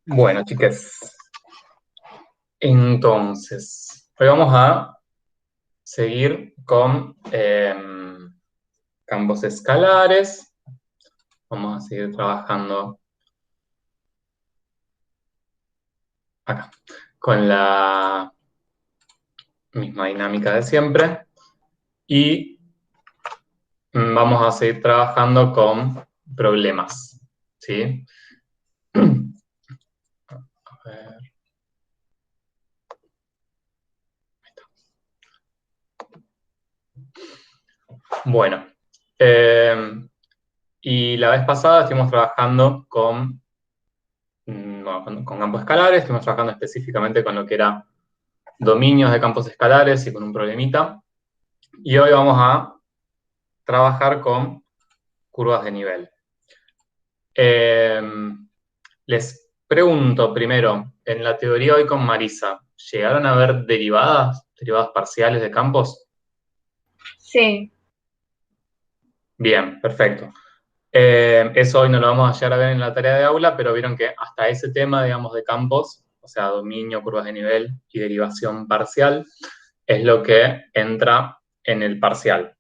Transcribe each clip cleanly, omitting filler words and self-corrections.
Bueno, chicas, entonces, hoy vamos a seguir con campos escalares. Vamos a seguir trabajando acá con la misma dinámica de siempre y vamos a seguir trabajando con problemas, ¿sí? A ver, bueno, y la vez pasada estuvimos trabajando con campos escalares, estuvimos trabajando específicamente con lo que era dominios de campos escalares y con un problemita. Y hoy vamos a trabajar con curvas de nivel. Eh, Les pregunto primero, en la teoría hoy con Marisa, ¿llegaron a ver derivadas parciales de campos? Sí, Bien, perfecto. Eso hoy no lo vamos a llegar a ver en la tarea de aula, pero vieron que hasta ese tema, digamos, de campos, o sea, dominio, curvas de nivel y derivación parcial, es lo que entra en el parcial.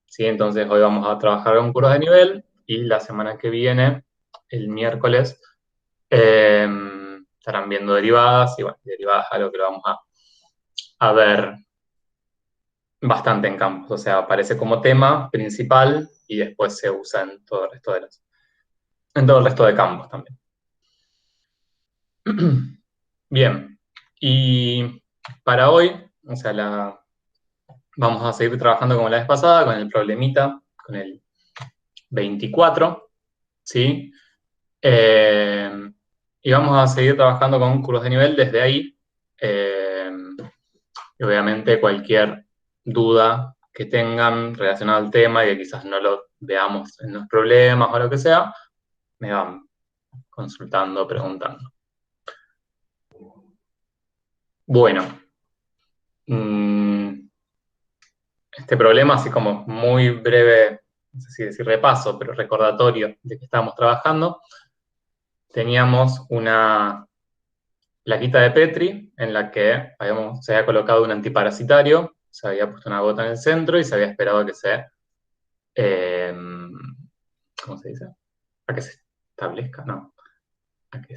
¿Sí? Entonces hoy vamos a trabajar con curvas de nivel y la semana que viene, el miércoles, eh, estarán viendo derivadas y bueno, derivadas es algo que lo vamos a ver bastante en campos, o sea, aparece como tema principal y después se usa en todo el resto en todo el resto de campos también. Bien, y para hoy, o sea, vamos a seguir trabajando como la vez pasada, con el problemita, con el 24, ¿sí? Eh, y vamos a seguir trabajando con curvas de nivel desde ahí. Eh, y obviamente cualquier duda que tengan relacionada al tema y que quizás no lo veamos en los problemas o lo que sea, me van consultando, preguntando. Bueno, mm, este problema, así como muy breve, no sé si decir repaso, pero recordatorio de que estábamos trabajando, teníamos una plaquita de Petri en la que se había colocado un antiparasitario, se había puesto una gota en el centro y se había esperado a que eh, ¿cómo se dice? A que se establezca, no, a que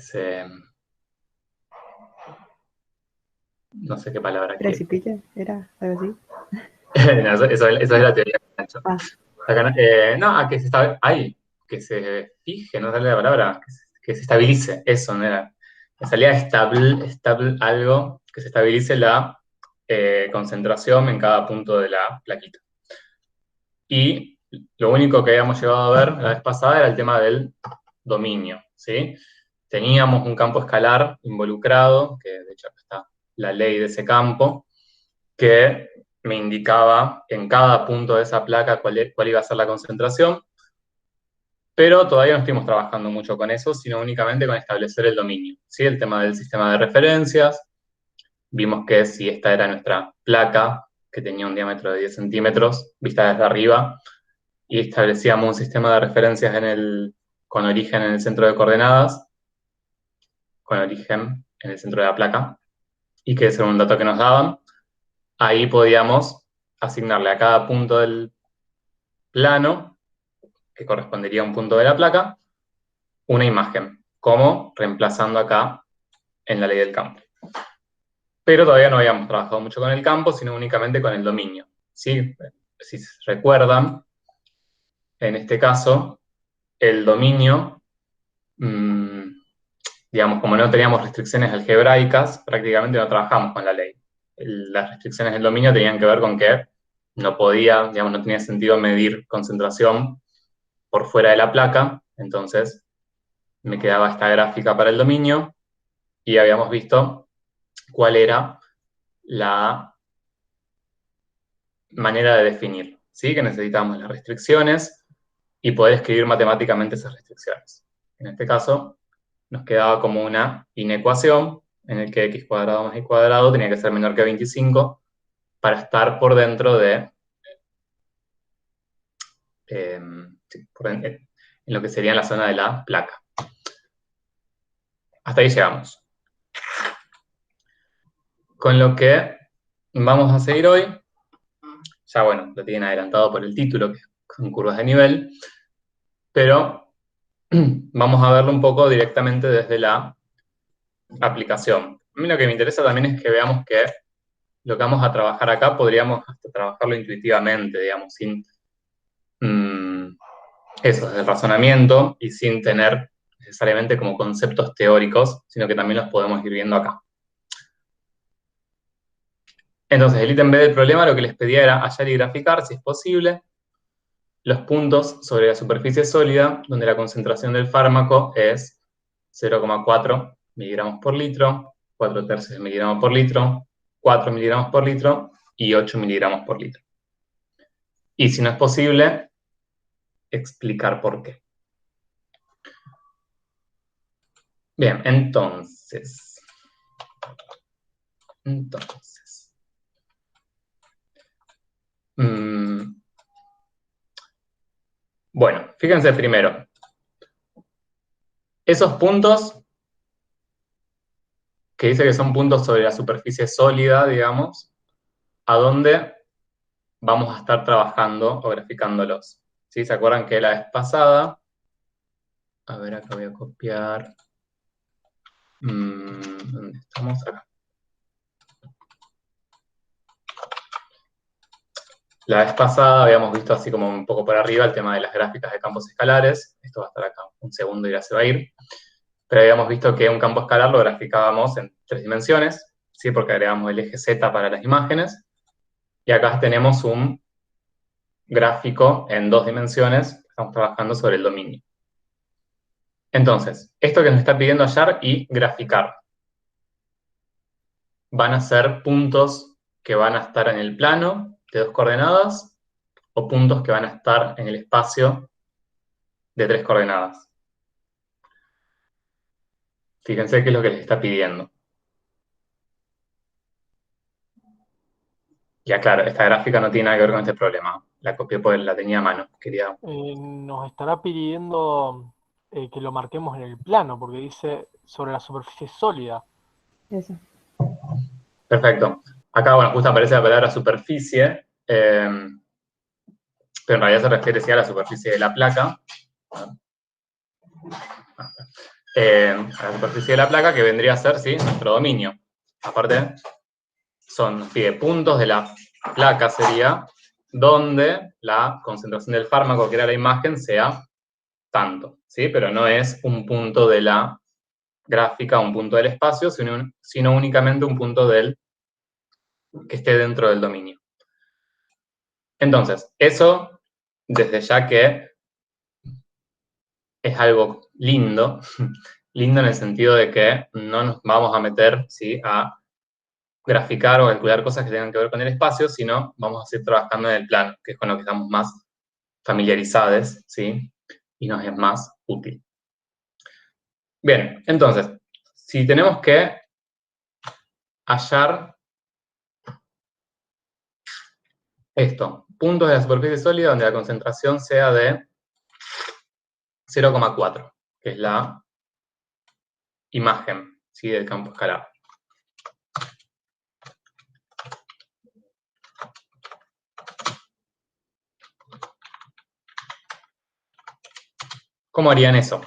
no sé qué palabra quiero. precipite, era algo así. No, eso es la teoría que han hecho. Ah, No, a que que se fije, no sale la palabra, que se estabilice, eso no era. Me salía estable algo, que se estabilice la concentración en cada punto de la plaquita. Y lo único que habíamos llegado a ver la vez pasada era el tema del dominio, ¿sí? Teníamos un campo escalar involucrado, que de hecho acá está la ley de ese campo, que me indicaba en cada punto de esa placa cuál iba a ser la concentración, pero todavía no estuvimos trabajando mucho con eso, sino únicamente con establecer el dominio, ¿sí? El tema del sistema de referencias, vimos que si esta era nuestra placa, que tenía un diámetro de 10 centímetros, vista desde arriba, y establecíamos un sistema de referencias con origen en el centro de coordenadas, con origen en el centro de la placa, y que ese era un dato que nos daban. Ahí podíamos asignarle a cada punto del plano, que correspondería a un punto de la placa, una imagen, como reemplazando acá en la ley del campo. Pero todavía no habíamos trabajado mucho con el campo, sino únicamente con el dominio. ¿Sí? Si recuerdan, en este caso, el dominio mmm, digamos, como no teníamos restricciones algebraicas, prácticamente no trabajamos con la ley. Las restricciones del dominio tenían que ver con que no podía, digamos, no tenía sentido medir concentración por fuera de la placa, entonces me quedaba esta gráfica para el dominio y habíamos visto cuál era la manera de definir, ¿sí? Que necesitábamos las restricciones y poder escribir matemáticamente esas restricciones. En este caso, nos quedaba como una inecuación en el que x cuadrado más y cuadrado tenía que ser menor que 25 para estar por dentro sí, en lo que sería la zona de la placa. Hasta ahí llegamos. Con lo que vamos a seguir hoy, ya bueno, lo tienen adelantado por el título, que son curvas de nivel, pero vamos a verlo un poco directamente desde la aplicación. A mí lo que me interesa también es que veamos que lo que vamos a trabajar acá podríamos hasta trabajarlo intuitivamente, digamos, sin eso, desde el razonamiento y sin tener necesariamente como conceptos teóricos, sino que también los podemos ir viendo acá. Entonces, el ítem B del problema lo que les pedía era hallar y graficar, si es posible, los puntos sobre la superficie sólida donde la concentración del fármaco es 0,4 miligramos por litro, 4 tercios de miligramo por litro, 4 miligramos por litro y 8 miligramos por litro. Y si no es posible, explicar por qué. Bien, entonces. Bueno, fíjense primero. Esos puntos, que dice que son puntos sobre la superficie sólida, digamos, ¿a dónde vamos a estar trabajando o graficándolos? ¿Sí? ¿Se acuerdan que la vez pasada? A ver, acá voy a copiar. ¿Dónde estamos? Acá. La vez pasada habíamos visto así como un poco por arriba el tema de las gráficas de campos escalares. Esto va a estar acá un segundo y ya se va a ir. Pero habíamos visto que un campo escalar lo graficábamos en 3 dimensiones, ¿sí? Porque agregamos el eje Z para las imágenes. Y acá tenemos un gráfico en 2 dimensiones. Estamos trabajando sobre el dominio. Entonces, esto que nos está pidiendo hallar y graficar van a ser puntos que van a estar en el plano de 2 coordenadas o puntos que van a estar en el espacio de 3 coordenadas. Fíjense qué es lo que les está pidiendo. Ya claro, esta gráfica no tiene nada que ver con este problema. La copié porque la tenía a mano. Quería... Nos estará pidiendo que lo marquemos en el plano, porque dice sobre la superficie sólida. Eso. Perfecto. Acá, bueno, justo aparece la palabra superficie, pero en realidad se refiere sí a la superficie de la placa. A la superficie de la placa, que vendría a ser, sí, nuestro dominio. Aparte, nos pide puntos de la placa, sería donde la concentración del fármaco, que era la imagen, sea tanto, ¿sí? Pero no es un punto de la gráfica, un punto del espacio, sino únicamente un punto del que esté dentro del dominio. Entonces, eso, desde ya que es algo lindo, lindo en el sentido de que no nos vamos a meter, ¿sí?, a graficar o calcular cosas que tengan que ver con el espacio, sino vamos a seguir trabajando en el plano, que es con lo que estamos más familiarizados, ¿sí?, y nos es más útil. Bien, entonces, si tenemos que hallar esto, puntos de la superficie sólida donde la concentración sea de 0,4, que es la imagen, ¿sí?, del campo escalar. ¿Cómo harían eso?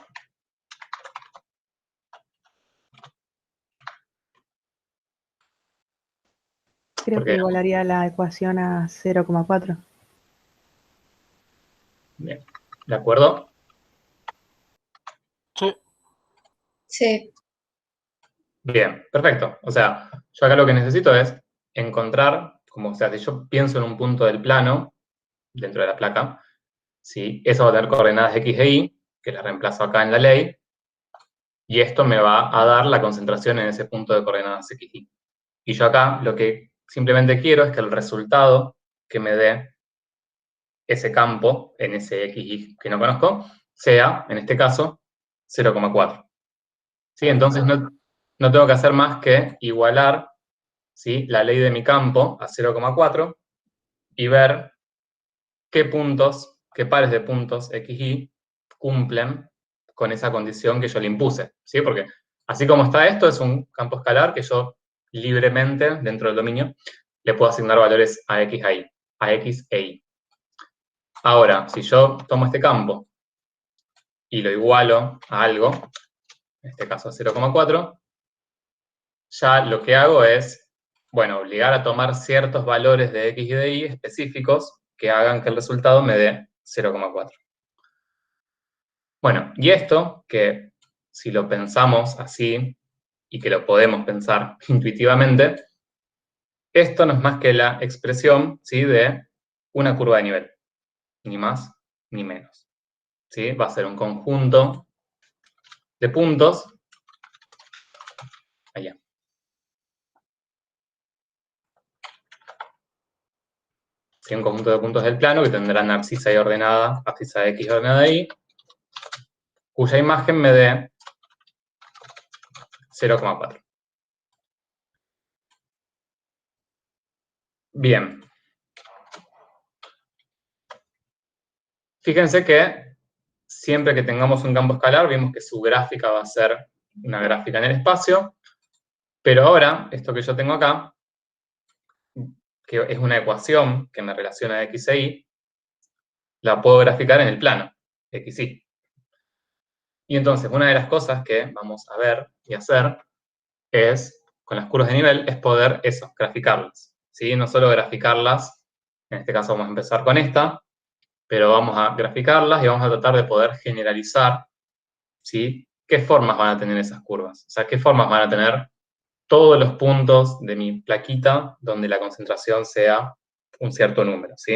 Creo que igualaría la ecuación a 0,4. Bien, ¿de acuerdo? Sí. Sí. Bien, perfecto. O sea, yo acá lo que necesito es encontrar, como, o sea, si yo pienso en un punto del plano, dentro de la placa, ¿sí?, eso va a tener coordenadas x e y, que las reemplazo acá en la ley, y esto me va a dar la concentración en ese punto de coordenadas x, y. Y yo acá lo que simplemente quiero es que el resultado que me dé ese campo, en ese x, y que no conozco, sea, en este caso, 0,4. ¿Sí? Entonces no tengo que hacer más que igualar, ¿sí?, la ley de mi campo a 0,4 y ver qué puntos, qué pares de puntos x, y cumplen con esa condición que yo le impuse, ¿sí? Porque Así como está esto, es un campo escalar que yo libremente, dentro del dominio, le puedo asignar valores a x e y. Ahora, si yo tomo este campo y lo igualo a algo, en este caso a 0,4, ya lo que hago es, bueno, obligar a tomar ciertos valores de x y de y específicos que hagan que el resultado me dé 0,4. Bueno, y esto, que si lo pensamos así, y que lo podemos pensar intuitivamente, esto no es más que la expresión, ¿sí?, de una curva de nivel, ni más ni menos. ¿Sí? Va a ser un conjunto de puntos, allá. ¿Sí? Un conjunto de puntos del plano que tendrán abscisa y ordenada, abscisa de x y ordenada de y, cuya imagen me dé 0,4. Bien. Fíjense que siempre que tengamos un campo escalar, vimos que su gráfica va a ser una gráfica en el espacio, pero ahora, esto que yo tengo acá, que es una ecuación que me relaciona x e y, la puedo graficar en el plano, x, y. Y entonces, una de las cosas que vamos a ver y hacer es, con las curvas de nivel, es poder eso, graficarlas. ¿Sí? No solo graficarlas, en este caso vamos a empezar con esta, pero vamos a graficarlas y vamos a tratar de poder generalizar, ¿sí?, qué formas van a tener esas curvas. O sea, qué formas van a tener todos los puntos de mi plaquita donde la concentración sea un cierto número, ¿sí?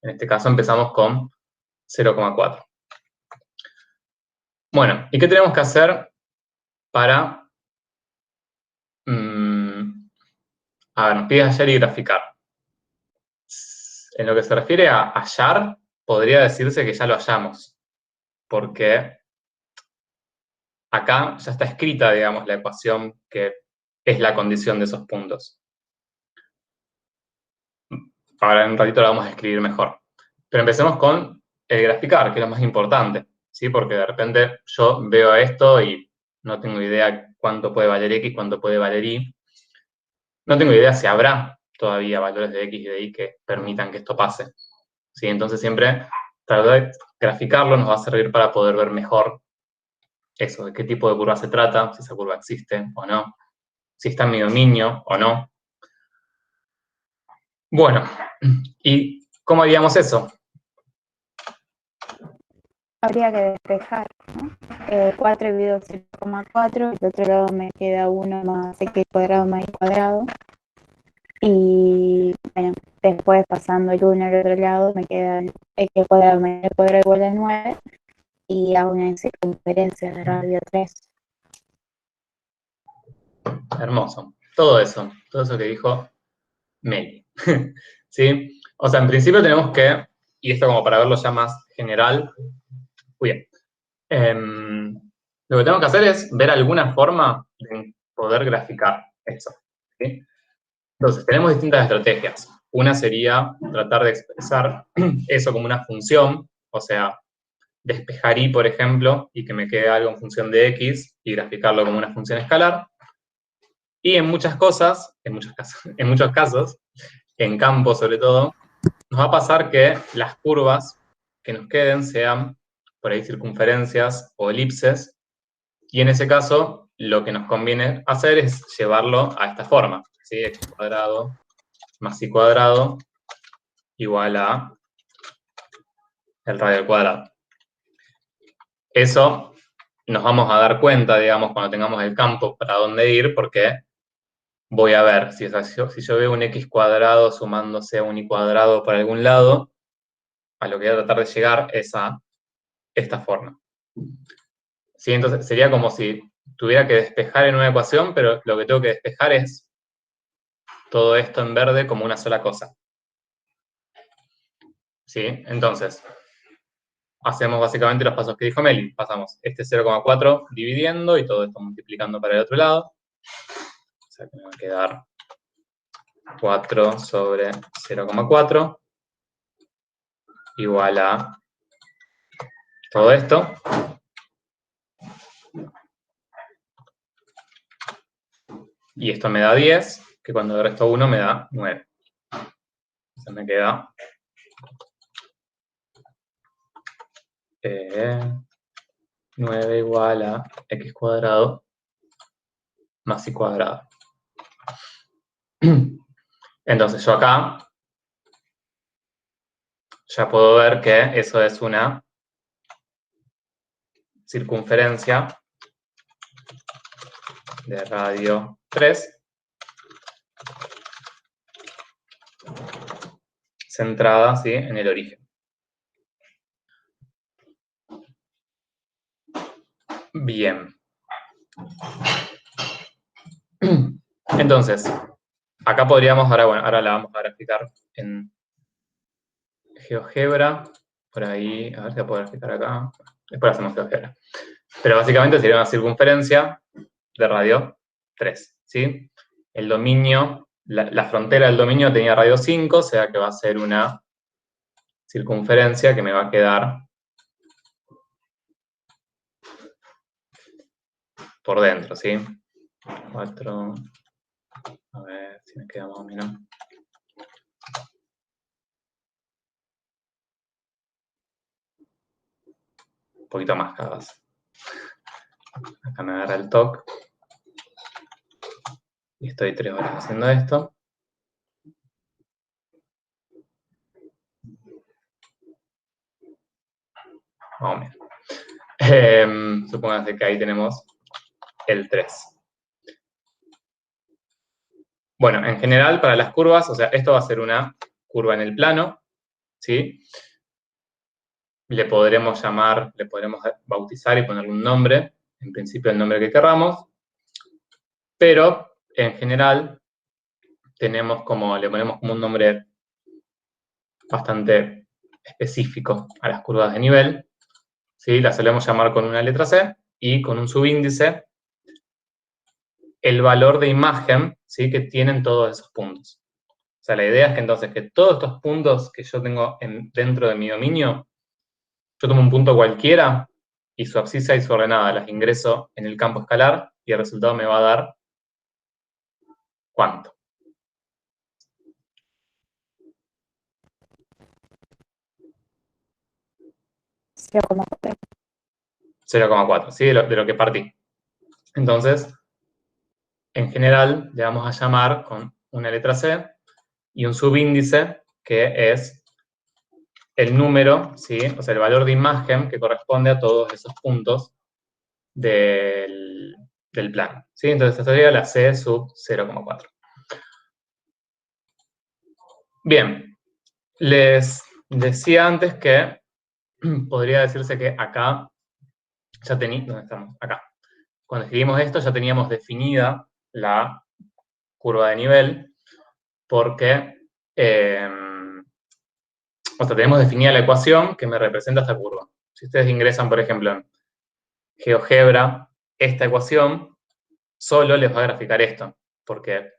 En este caso empezamos con 0,4. Bueno, ¿y qué tenemos que hacer para... a ver, nos pide hallar y graficar. En lo que se refiere a hallar, podría decirse que ya lo hallamos, porque acá ya está escrita, digamos, la ecuación que es la condición de esos puntos. Ahora en un ratito la vamos a escribir mejor. Pero empecemos con el graficar, que es lo más importante, ¿sí? Porque de repente yo veo esto y no tengo idea cuánto puede valer x, cuánto puede valer y. No tengo idea si habrá todavía valores de x y de y que permitan que esto pase. ¿Sí? Entonces siempre tratar de graficarlo nos va a servir para poder ver mejor eso, de qué tipo de curva se trata, si esa curva existe o no, si está en mi dominio o no. Bueno, ¿y cómo haríamos eso? Habría que despejar, ¿no? 4 dividido 0,4, del otro lado me queda 1 más x cuadrado más y cuadrado. Y bueno, después pasando el 1 al otro lado me queda x cuadrado más y cuadrado igual a 9. Y hago una circunferencia de radio 3. Hermoso. Todo eso que dijo Meli. ¿Sí? O sea, en principio tenemos que, y esto como para verlo ya más general, muy bien. Lo que tenemos que hacer es ver alguna forma de poder graficar eso. ¿Sí? Entonces, tenemos distintas estrategias. Una sería tratar de expresar eso como una función, o sea, despejar y, por ejemplo, y que me quede algo en función de x y graficarlo como una función escalar. Y en muchos casos, en campo sobre todo, nos va a pasar que las curvas que nos queden sean por ahí circunferencias o elipses, y en ese caso lo que nos conviene hacer es llevarlo a esta forma, ¿sí? X cuadrado más y cuadrado igual a el radio al cuadrado. Eso nos vamos a dar cuenta, digamos, cuando tengamos el campo para dónde ir, porque voy a ver si yo veo un x cuadrado sumándose a un y cuadrado por algún lado, a lo que voy a tratar de llegar es a esta forma. ¿Sí? Entonces sería como si tuviera que despejar en una ecuación, pero lo que tengo que despejar es todo esto en verde como una sola cosa. ¿Sí? Entonces, hacemos básicamente los pasos que dijo Meli. Pasamos este 0,4 dividiendo y todo esto multiplicando para el otro lado. O sea que me va a quedar 4 sobre 0,4 igual a todo esto. Y esto me da 10, que cuando le resto 1 me da 9. Entonces me queda 9 igual a x cuadrado más y cuadrado. Entonces yo acá ya puedo ver que eso es una circunferencia de radio 3 centrada, ¿sí?, en el origen. Bien. Entonces, acá podríamos, ahora la vamos a graficar en GeoGebra. Por ahí, a ver si la puedo graficar acá. Después hacemos GeoGebra. Pero básicamente sería una circunferencia de radio 3, ¿sí? El dominio, la frontera del dominio tenía radio 5, o sea que va a ser una circunferencia que me va a quedar por dentro, ¿sí? 4, a ver si me queda más o menos. Un poquito más, capaz. Acá me agarra el toque. Y estoy 3 horas haciendo esto. Más o menos. Supóngase que ahí tenemos el 3. Bueno, en general, para las curvas, o sea, esto va a ser una curva en el plano, ¿sí? Le podremos bautizar y ponerle un nombre, en principio el nombre que querramos, pero en general le ponemos como un nombre bastante específico a las curvas de nivel, ¿sí? Las solemos llamar con una letra C y con un subíndice el valor de imagen, ¿sí?, que tienen todos esos puntos. O sea, la idea es que entonces que todos estos puntos que yo tengo dentro de mi dominio, yo tomo un punto cualquiera y su abscisa y su ordenada las ingreso en el campo escalar y el resultado me va a dar ¿cuánto? 0,4. 0,4, ¿sí? De lo que partí. Entonces, en general, le vamos a llamar con una letra C y un subíndice que es el número, ¿sí?, o sea, el valor de imagen que corresponde a todos esos puntos del plano, ¿sí? Entonces, esta sería la C sub 0,4. Bien, les decía antes que podría decirse que acá ya teníamos, ¿dónde estamos? Acá. Cuando escribimos esto ya teníamos definida la curva de nivel porque, o sea, tenemos definida la ecuación que me representa esta curva. Si ustedes ingresan, por ejemplo, en GeoGebra, esta ecuación solo les va a graficar esto, porque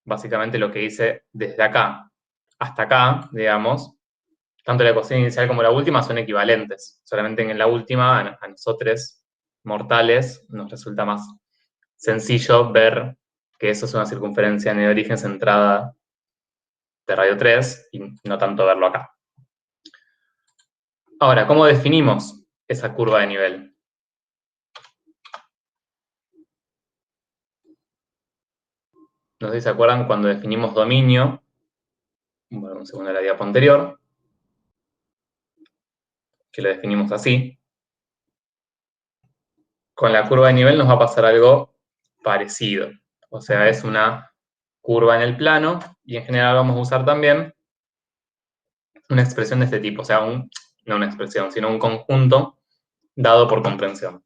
básicamente lo que hice desde acá hasta acá, digamos, tanto la ecuación inicial como la última son equivalentes. Solamente en la última, a nosotros, mortales, nos resulta más sencillo ver que eso es una circunferencia en el origen centrada de radio 3 y no tanto verlo acá. Ahora, ¿cómo definimos esa curva de nivel? No sé si se acuerdan cuando definimos dominio, bueno, un segundo a la diapo anterior, que lo definimos así. Con la curva de nivel nos va a pasar algo parecido. O sea, es una curva en el plano y en general vamos a usar también una expresión de este tipo. O sea, no una expresión, sino un conjunto dado por comprensión.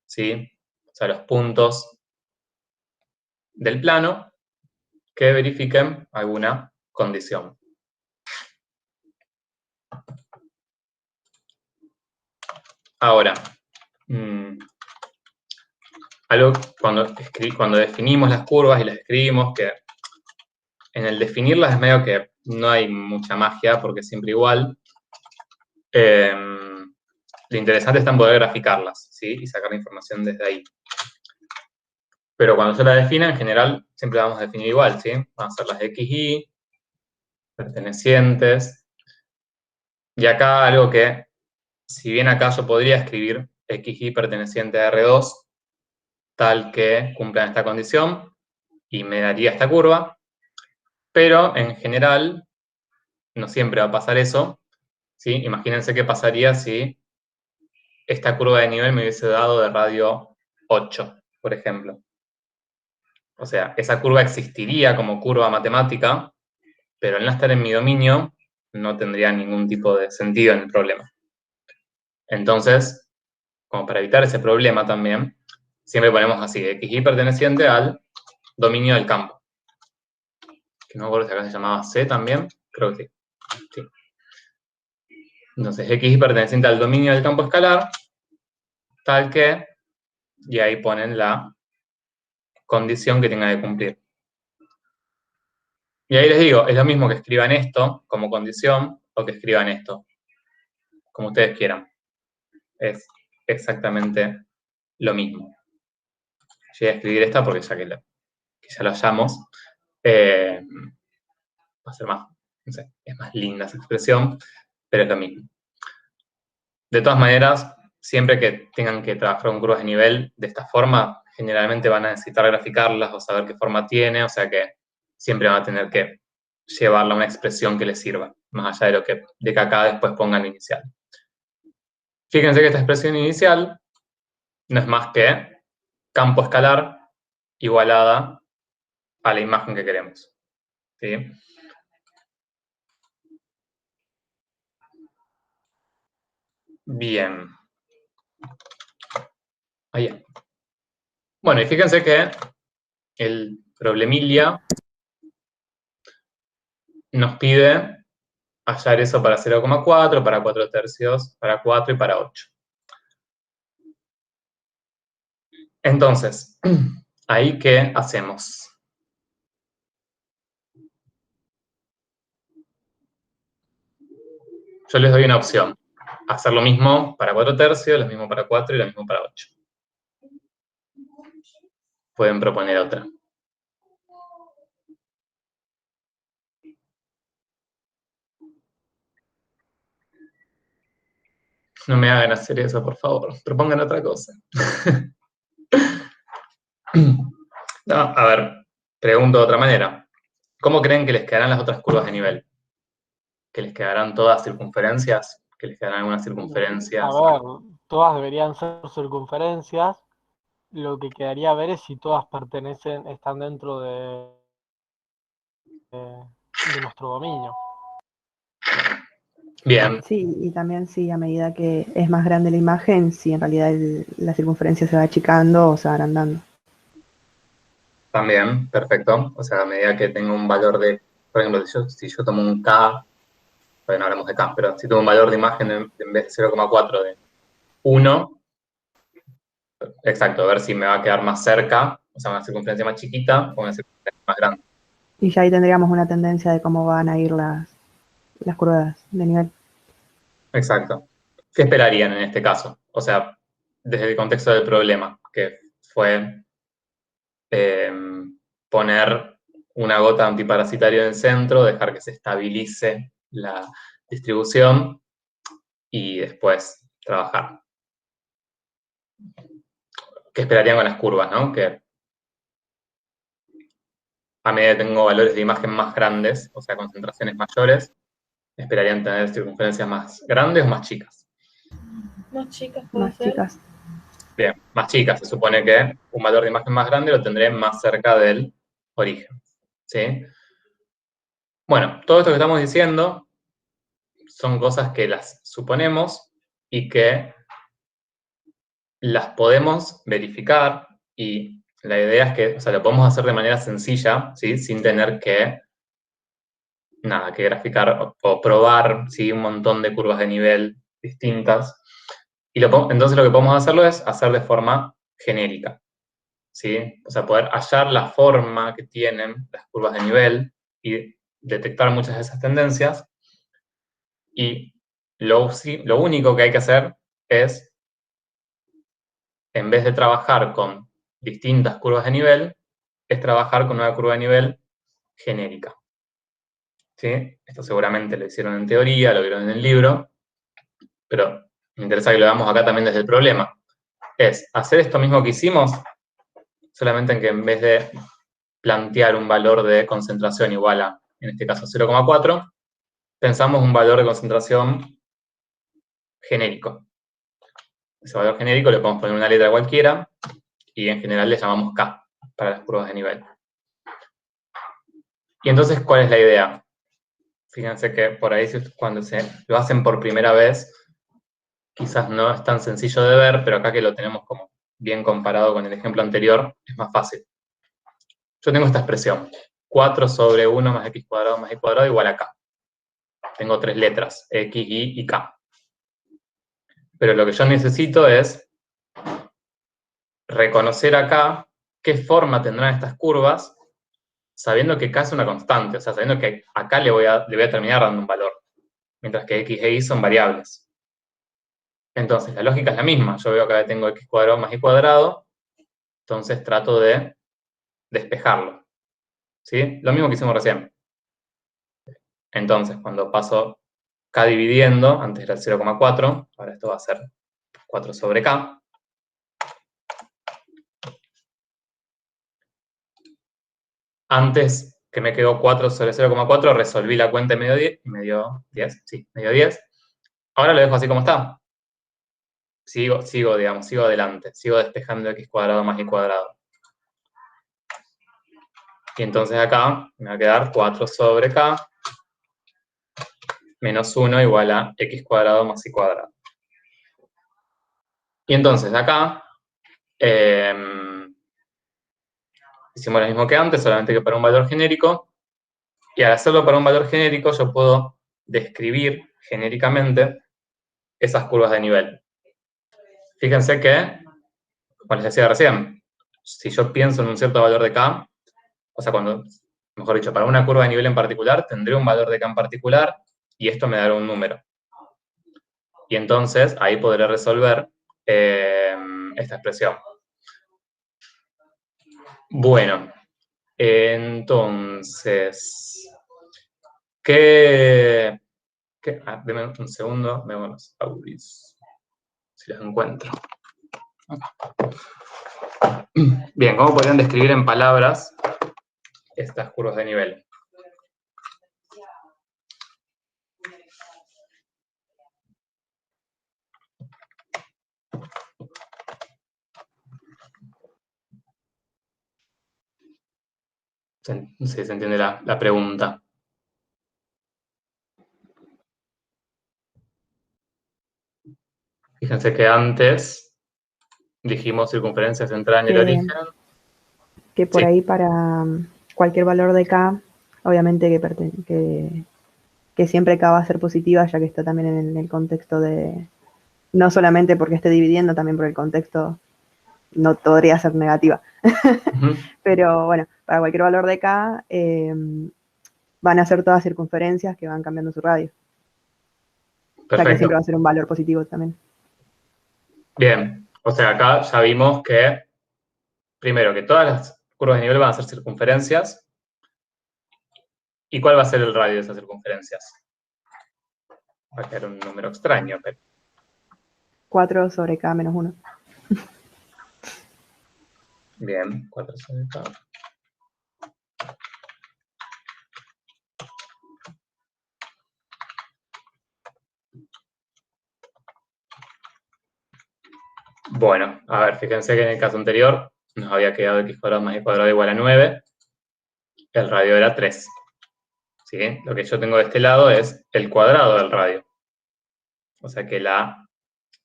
¿Sí? O sea, los puntos del plano que verifiquen alguna condición. Ahora, cuando definimos las curvas y las escribimos, que en el definirlas es medio que no hay mucha magia porque es siempre igual. Lo interesante está en poder graficarlas, ¿sí?, y sacar la información desde ahí. Pero cuando yo la defina, en general, siempre la vamos a definir igual, ¿sí? Van a ser las XY, pertenecientes. Y acá algo que, si bien acá yo podría escribir XY perteneciente a R2, tal que cumplan esta condición, y me daría esta curva, pero en general no siempre va a pasar eso, ¿sí? Imagínense qué pasaría si esta curva de nivel me hubiese dado de radio 8, por ejemplo. O sea, esa curva existiría como curva matemática, pero al no estar en mi dominio, no tendría ningún tipo de sentido en el problema. Entonces, como para evitar ese problema también, siempre ponemos así, XY perteneciente al dominio del campo. Que no me acuerdo si acá se llamaba C también, creo que sí. Entonces, XY perteneciente al dominio del campo escalar, tal que, y ahí ponen la condición que tenga que cumplir. Y ahí les digo, es lo mismo que escriban esto como condición o que escriban esto, como ustedes quieran. Es exactamente lo mismo. Llegué a escribir esta porque ya que ya lo hallamos, va a ser más, no sé, es más linda esa expresión, pero es lo mismo. De todas maneras, siempre que tengan que trabajar con curvas de nivel de esta forma, generalmente van a necesitar graficarlas o saber qué forma tiene, o sea que siempre van a tener que llevarla a una expresión que les sirva, más allá de que acá después pongan inicial. Fíjense que esta expresión inicial no es más que campo escalar igualada a la imagen que queremos. ¿Sí? Bien. Ahí. Bueno, y fíjense que el problemilla nos pide hallar eso para 0,4, para 4 tercios, para 4 y para 8. Entonces, ¿ahí qué hacemos? Yo les doy una opción. Hacer lo mismo para 4 tercios, lo mismo para 4 y lo mismo para 8. Pueden proponer otra. No me hagan hacer eso, por favor. Propongan otra cosa. No, a ver, pregunto de otra manera. ¿Cómo creen que les quedarán las otras curvas de nivel? ¿Que les quedarán todas circunferencias? ¿Que les quedarán algunas circunferencias? A ver, todas deberían ser circunferencias. Lo que quedaría ver es si todas están dentro de nuestro dominio. Bien, Sí, y también sí, a medida que es más grande la imagen, sí, en realidad la circunferencia se va achicando o se va agrandando. también, perfecto. O sea, a medida que tengo un valor de, por ejemplo, si yo tomo un K, bueno, hablamos de K, pero si tomo un valor de imagen en vez de 0,4 de 1, exacto, a ver si me va a quedar más cerca, o sea, una circunferencia más chiquita o una circunferencia más grande. Y ya ahí tendríamos una tendencia de cómo van a ir las curvas de nivel. Exacto. ¿Qué esperarían en este caso? O sea, desde el contexto del problema, que fue poner una gota antiparasitaria en el centro, dejar que se estabilice la distribución y después trabajar. ¿Qué esperarían con las curvas, no? Que a medida que tengo valores de imagen más grandes, o sea, concentraciones mayores, esperarían tener circunferencias más grandes o más chicas. Más chicas puede Más ser. chicas. Bien, más chicas. Se supone que un valor de imagen más grande lo tendré más cerca del origen. ¿Sí? Bueno, todo esto que estamos diciendo son cosas que las suponemos y que las podemos verificar, y la idea es que, o sea, lo podemos hacer de manera sencilla, ¿sí? Sin tener que, nada, que graficar o probar, ¿sí? Un montón de curvas de nivel distintas. Y entonces lo que podemos hacerlo es hacer de forma genérica, ¿sí? O sea, poder hallar la forma que tienen las curvas de nivel y detectar muchas de esas tendencias. Y lo único que hay que hacer es, en vez de trabajar con distintas curvas de nivel es trabajar con una curva de nivel genérica. ¿Sí? Esto seguramente lo hicieron en teoría, lo vieron en el libro, pero me interesa que lo veamos acá también desde el problema. Es hacer esto mismo que hicimos, solamente en que en vez de plantear un valor de concentración igual a, en este caso, 0,4, pensamos un valor de concentración genérico. Ese valor genérico le podemos poner una letra cualquiera y en general le llamamos K para las curvas de nivel. Y entonces, ¿cuál es la idea? Fíjense que por ahí cuando se lo hacen por primera vez, quizás no es tan sencillo de ver, pero acá que lo tenemos como bien comparado con el ejemplo anterior, es más fácil. Yo tengo esta expresión, 4 sobre 1 más x cuadrado más y cuadrado igual a k. Tengo tres letras, x, y y k. Pero lo que yo necesito es reconocer acá qué forma tendrán estas curvas, sabiendo que k es una constante, o sea, sabiendo que acá le voy a terminar dando un valor, mientras que x e y son variables. Entonces, la lógica es la misma. Yo veo que acá tengo x cuadrado más y cuadrado, entonces trato de despejarlo. ¿Sí? Lo mismo que hicimos recién. Entonces, cuando paso k dividiendo, antes era 0,4, ahora esto va a ser 4 sobre k. Antes que me quedó 4 sobre 0,4, resolví la cuenta y me dio 10. Sí, me dio 10. Ahora lo dejo así como está. Sigo adelante. Sigo despejando x cuadrado más y cuadrado. Y entonces acá me va a quedar 4 sobre k menos 1 igual a x cuadrado más y cuadrado. Y entonces acá hicimos lo mismo que antes, solamente que para un valor genérico. Y al hacerlo para un valor genérico, yo puedo describir genéricamente esas curvas de nivel. Fíjense que, como les decía recién, si yo pienso en un cierto valor de k, o sea, mejor dicho, para una curva de nivel en particular, tendré un valor de k en particular, y esto me dará un número. Y entonces, ahí podré resolver esta expresión. Bueno, entonces, deme un segundo, vemos los auris, si los encuentro. Bien, ¿cómo podrían describir en palabras estas curvas de nivel? No sé si se entiende la pregunta. Fíjense que antes dijimos circunferencia centrada en el origen. Que por Sí. ahí para cualquier valor de k, obviamente que siempre k va a ser positiva, ya que está también en el contexto de, no solamente porque esté dividiendo, también por el contexto, no podría ser negativa. Pero bueno, para cualquier valor de k, van a ser todas circunferencias que van cambiando su radio. Perfecto. O sea que siempre va a ser un valor positivo también. Bien, o sea, acá ya vimos que, primero, que todas las curvas de nivel van a ser circunferencias. ¿Y cuál va a ser el radio de esas circunferencias? Va a quedar un número extraño, pero... 4 sobre k menos 1. Bien, 4 sobre k. Bueno, a ver, fíjense que en el caso anterior nos había quedado x cuadrado más y cuadrado igual a 9. El radio era 3. ¿Sí? Lo que yo tengo de este lado es el cuadrado del radio. O sea que la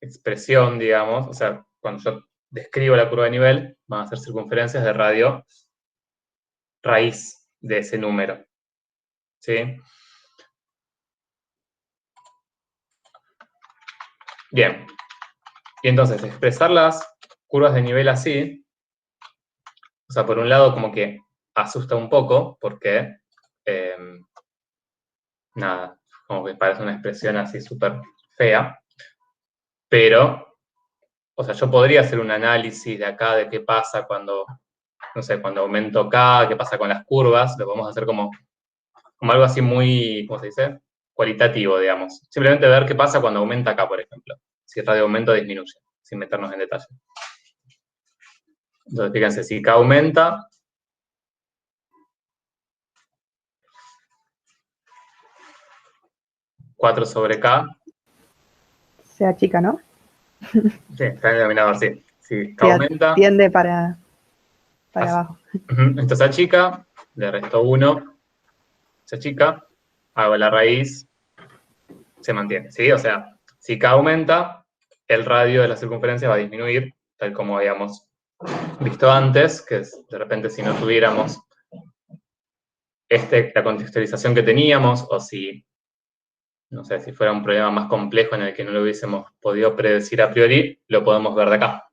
expresión, digamos, o sea, cuando yo describo la curva de nivel, van a ser circunferencias de radio raíz de ese número. ¿Sí? Bien. Y entonces, expresar las curvas de nivel así, o sea, por un lado como que asusta un poco, porque, nada, como que parece una expresión así súper fea, pero o sea, yo podría hacer un análisis de acá de qué pasa cuando, no sé, cuando aumento K, qué pasa con las curvas, lo podemos hacer como algo así muy, ¿cómo se dice? Cualitativo, digamos. Simplemente ver qué pasa cuando aumenta K, por ejemplo. Si el radio aumenta o disminuye, sin meternos en detalle. Entonces, fíjense, si K aumenta, ¿4 sobre K? Sea chica, ¿no? Sí, está en el denominador, sí. Si K aumenta, tiende para abajo. entonces a chica, le resto 1, se achica, hago la raíz, se mantiene, ¿sí? O sea, si K aumenta, el radio de la circunferencia va a disminuir, tal como habíamos visto antes, que de repente si no tuviéramos la contextualización que teníamos, o si, no sé, si fuera un problema más complejo en el que no lo hubiésemos podido predecir a priori, lo podemos ver de acá.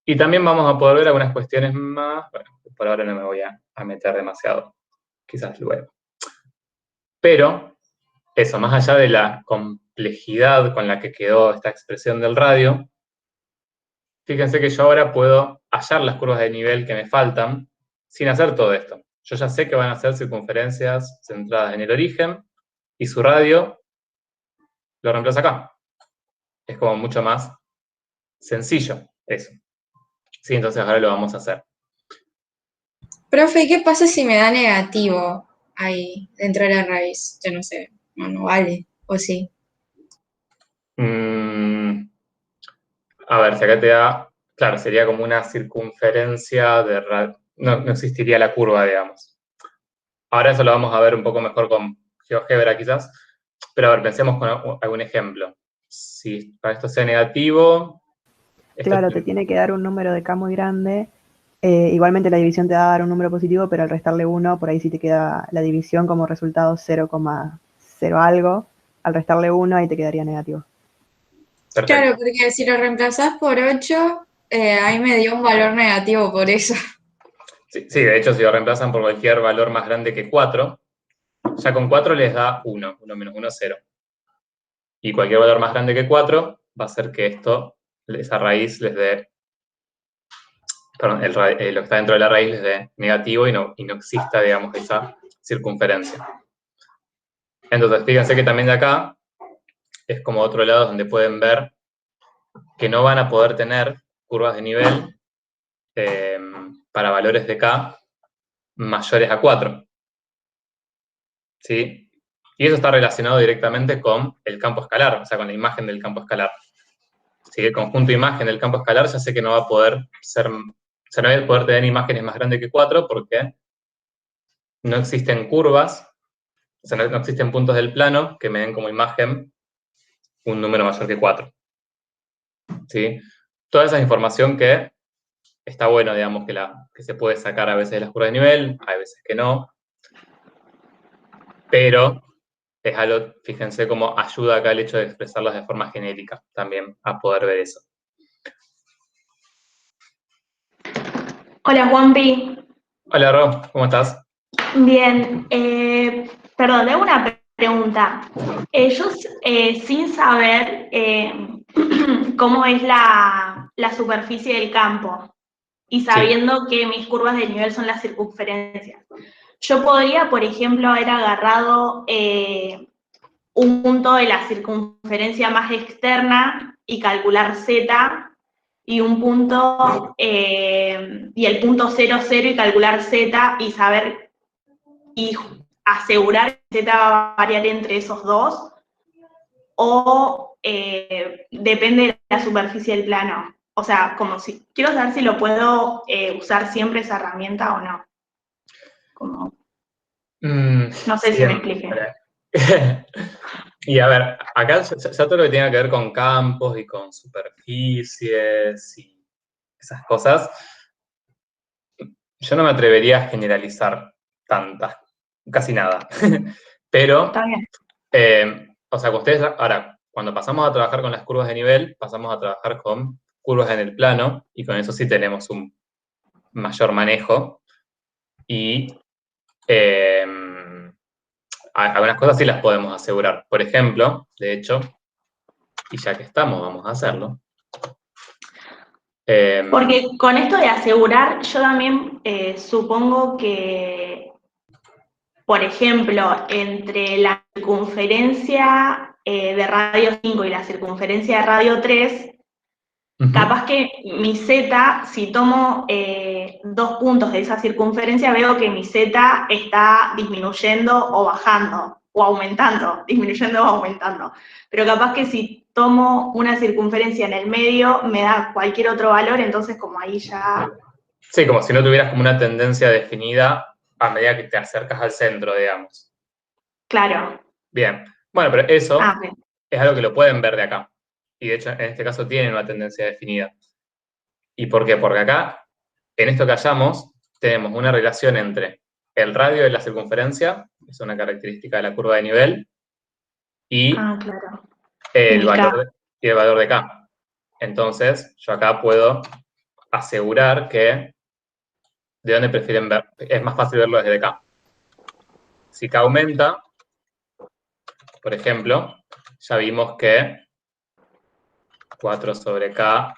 Y también vamos a poder ver algunas cuestiones más, bueno, por ahora no me voy a meter demasiado, quizás luego. Pero, eso, más allá de la complejidad con la que quedó esta expresión del radio, fíjense que yo ahora puedo hallar las curvas de nivel que me faltan sin hacer todo esto. Yo ya sé que van a ser circunferencias centradas en el origen y su radio lo reemplazo acá. Es como mucho más sencillo eso. Sí, entonces ahora lo vamos a hacer. Profe, ¿qué pasa si me da negativo ahí dentro de la raíz? Yo no sé, no vale, o sí. A ver, si acá te da, claro, sería como una circunferencia de radio. No existiría la curva, digamos. Ahora eso lo vamos a ver un poco mejor con GeoGebra quizás. Pero a ver, pensemos con algún ejemplo. Si para esto sea negativo... Claro, te tiene que dar un número de K muy grande. Igualmente la división te va a dar un número positivo, pero al restarle 1, por ahí sí te queda la división como resultado 0,0 algo. Al restarle 1, ahí te quedaría negativo. Perfecto. Claro, porque si lo reemplazás por 8, ahí me dio un valor negativo por eso. Sí, de hecho, si lo reemplazan por cualquier valor más grande que 4, ya con 4 les da 1, 1 menos 1, 0. Y cualquier valor más grande que 4 va a hacer que esa raíz les dé, perdón, lo que está dentro de la raíz les dé negativo y no exista, digamos, esa circunferencia. Entonces, fíjense que también de acá es como otro lado donde pueden ver que no van a poder tener curvas de nivel para valores de K mayores a 4. ¿Sí? Y eso está relacionado directamente con el campo escalar, o sea, con la imagen del campo escalar. Si el conjunto imagen del campo escalar ya sé que no va a poder ser, o sea, no voy a poder tener imágenes más grandes que 4 porque no existen curvas, o sea, no existen puntos del plano que me den como imagen un número mayor que 4. ¿Sí? Toda esa información que está bueno, digamos, que se puede sacar a veces de las curvas de nivel, hay veces que no, pero es algo, fíjense cómo ayuda acá el hecho de expresarlas de forma genérica también a poder ver eso. Hola Juanpi. Hola Ro, ¿cómo estás? Bien, perdón, le hago una pregunta. Yo sin saber cómo es la superficie del campo y sabiendo que mis curvas de nivel son las circunferencias, yo podría, por ejemplo, haber agarrado un punto de la circunferencia más externa y calcular Z, y un punto, y el punto 0, 0 y calcular Z y saber y asegurar que Z va a variar entre esos dos, o depende de la superficie del plano. O sea, como si quiero saber si lo puedo usar siempre esa herramienta o no. Como, no sé si me expliqué. Y a ver, acá ya todo lo que tiene que ver con campos y con superficies y esas cosas, yo no me atrevería a generalizar tantas, casi nada. Pero, Está bien. o sea, ustedes ahora, cuando pasamos a trabajar con las curvas de nivel, pasamos a trabajar con curvas en el plano, y con eso sí tenemos un mayor manejo. Y algunas cosas sí las podemos asegurar. Por ejemplo, de hecho, y ya que estamos, vamos a hacerlo. Porque con esto de asegurar, yo también supongo que, por ejemplo, entre la circunferencia de radio 5 y la circunferencia de radio 3, capaz que mi Z, si tomo 2 puntos de esa circunferencia, veo que mi Z está disminuyendo o bajando, o aumentando, disminuyendo o aumentando. Pero capaz que si tomo una circunferencia en el medio, me da cualquier otro valor, entonces como ahí ya... Sí, como si no tuvieras como una tendencia definida a medida que te acercas al centro, digamos. Claro. Bien. Bueno, pero eso Okay. es algo que lo pueden ver de acá. Y de hecho, en este caso tienen una tendencia definida. ¿Y por qué? Porque acá, en esto que hallamos, tenemos una relación entre el radio de la circunferencia, que es una característica de la curva de nivel, y Claro. el valor de K. Entonces, yo acá puedo asegurar que de dónde prefieren ver. Es más fácil verlo desde K. Si K aumenta, por ejemplo, ya vimos que 4 sobre K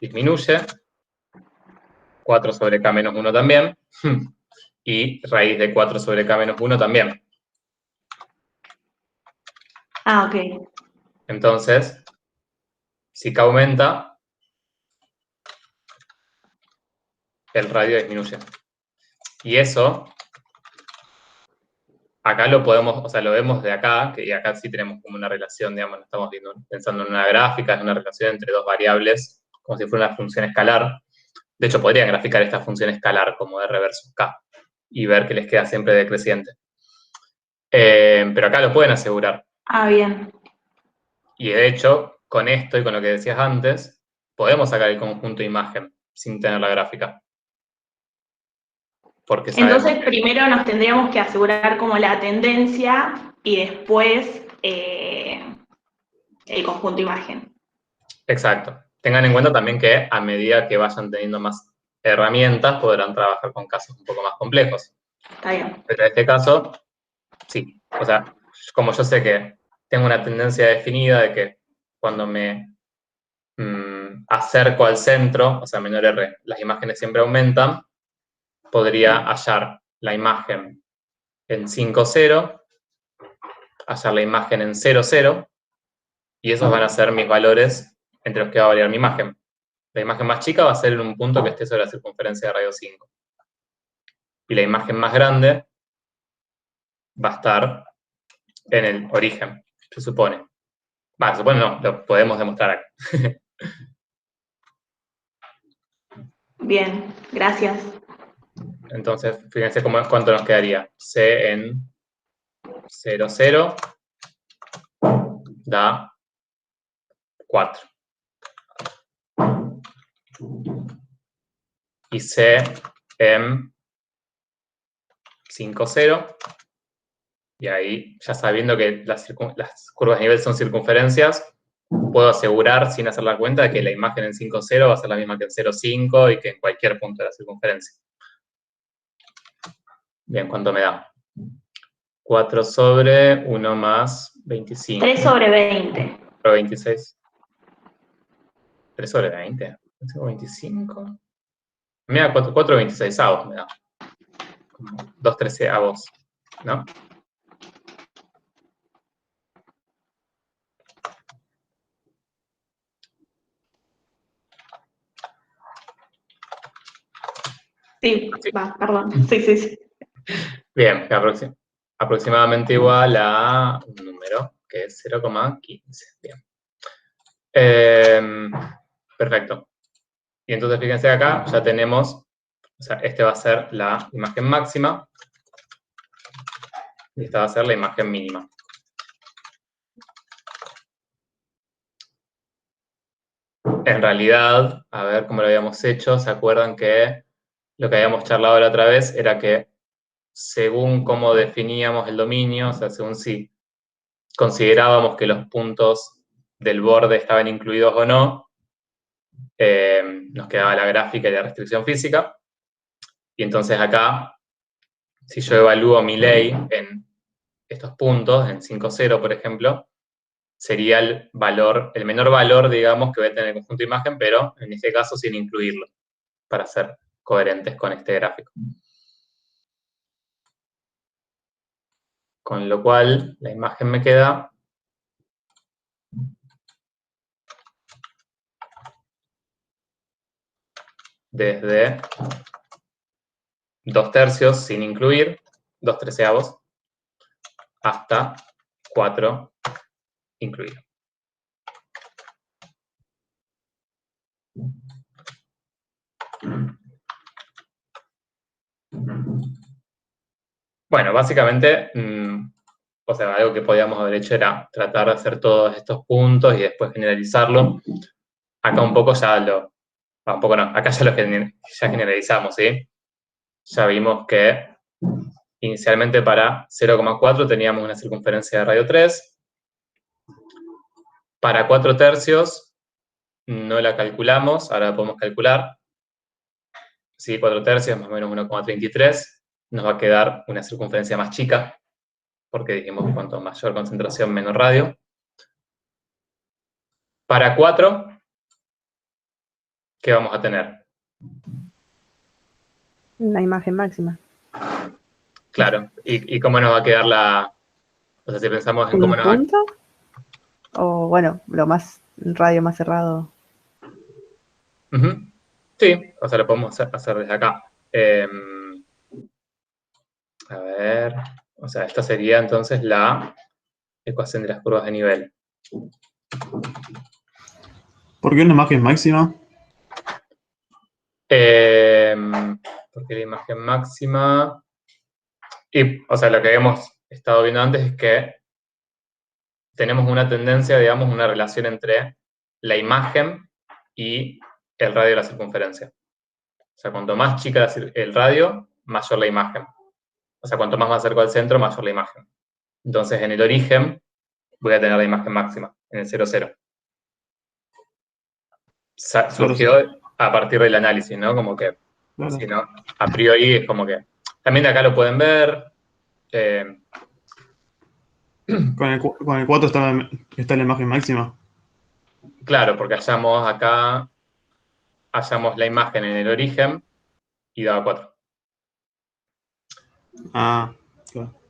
disminuye, 4 sobre K menos 1 también, y raíz de 4 sobre K menos 1 también. Ok. Entonces, si K aumenta, el radio disminuye. Y eso, acá lo podemos, o sea, lo vemos de acá, y acá sí tenemos como una relación, digamos, no estamos pensando en una gráfica, es una relación entre dos variables, como si fuera una función escalar. De hecho, podrían graficar esta función escalar como R versus K y ver que les queda siempre decreciente. Pero acá lo pueden asegurar. Bien. Y de hecho, con esto y con lo que decías antes, podemos sacar el conjunto de imagen sin tener la gráfica. Porque Entonces, primero nos tendríamos que asegurar como la tendencia y después el conjunto imagen. Exacto. Tengan en cuenta también que a medida que vayan teniendo más herramientas, podrán trabajar con casos un poco más complejos. Está bien. Pero en este caso, sí. O sea, como yo sé que tengo una tendencia definida de que cuando me acerco al centro, o sea, menor R, las imágenes siempre aumentan, podría hallar la imagen en 5,0, hallar la imagen en 0,0, y esos van a ser mis valores entre los que va a variar mi imagen. La imagen más chica va a ser en un punto que esté sobre la circunferencia de radio 5. Y la imagen más grande va a estar en el origen, se supone. Se supone no, lo podemos demostrar acá. Bien, gracias. Entonces, fíjense cuánto nos quedaría. C en 0,0 da 4. Y C en 5,0. Y ahí, ya sabiendo que las curvas de nivel son circunferencias, puedo asegurar, sin hacer la cuenta, de que la imagen en 5,0 va a ser la misma que en 0,5 y que en cualquier punto de la circunferencia. Bien, ¿cuánto me da? 4 sobre 1 más 25. 3 sobre 20. Sobre 26. 3 sobre 20. 25. Me da 4 26 avos, me da. Como 2 13avos, ¿no? Sí, perdón. Sí. Bien, aproximadamente igual a un número que es 0,15. Bien. Perfecto. Y entonces fíjense acá, ya tenemos, o sea, este va a ser la imagen máxima y esta va a ser la imagen mínima. En realidad, a ver cómo lo habíamos hecho, ¿se acuerdan que lo que habíamos charlado la otra vez era que según cómo definíamos el dominio, o sea, según si considerábamos que los puntos del borde estaban incluidos o no, nos quedaba la gráfica y la restricción física. Y entonces acá, si yo evalúo mi ley en estos puntos, en 5,0 por ejemplo, sería el menor valor, digamos, que voy a tener el conjunto de imagen, pero en este caso sin incluirlo, para ser coherentes con este gráfico. Con lo cual, la imagen me queda desde 2/3 sin incluir, 2/13, hasta 4 incluido. Bueno, básicamente, o sea, algo que podíamos haber hecho era tratar de hacer todos estos puntos y después generalizarlo. Acá un poco un poco no, acá ya ya generalizamos, ¿sí? Ya vimos que inicialmente para 0,4 teníamos una circunferencia de radio 3. Para 4/3 no la calculamos, ahora la podemos calcular. Sí, 4/3 más o menos 1,33. Nos va a quedar una circunferencia más chica, porque dijimos que cuanto mayor concentración, menor radio. Para 4, ¿qué vamos a tener? La imagen máxima. Claro, ¿y cómo nos va a quedar o sea, si pensamos en ¿Un cómo nos va a... punto? O bueno, radio más cerrado. Ujú. Sí, o sea, lo podemos hacer desde acá. A ver, o sea, esta sería entonces la ecuación de las curvas de nivel. ¿Por qué una imagen máxima? Porque la imagen máxima... Y, o sea, lo que habíamos estado viendo antes es que tenemos una tendencia, digamos, una relación entre la imagen y el radio de la circunferencia. O sea, cuanto más chica el radio, mayor la imagen. O sea, cuanto más me acerco al centro, mayor la imagen. Entonces, en el origen, voy a tener la imagen máxima, en el 0, 0. Surgió a partir del análisis, ¿no? Como que, Claro. si no, a priori es como que... También de acá lo pueden ver. Con el 4 está la imagen máxima. Claro, porque hallamos la imagen en el origen y daba 4. Ah, claro.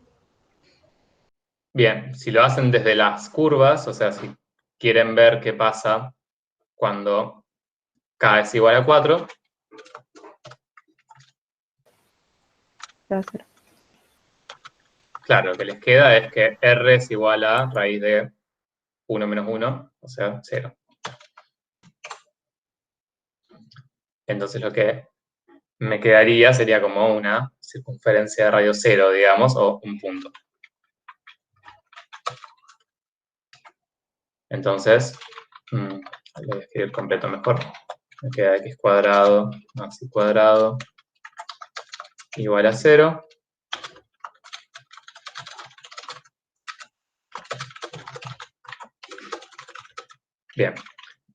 Bien, si lo hacen desde las curvas, o sea, si quieren ver qué pasa cuando K es igual a 4, Láser. claro, lo que les queda es que R es igual a raíz de 1 menos 1, o sea, 0. Entonces lo que me quedaría sería como una circunferencia de radio 0, digamos, o un punto. Entonces, lo voy a escribir completo mejor. Me queda x cuadrado más y cuadrado igual a 0. Bien,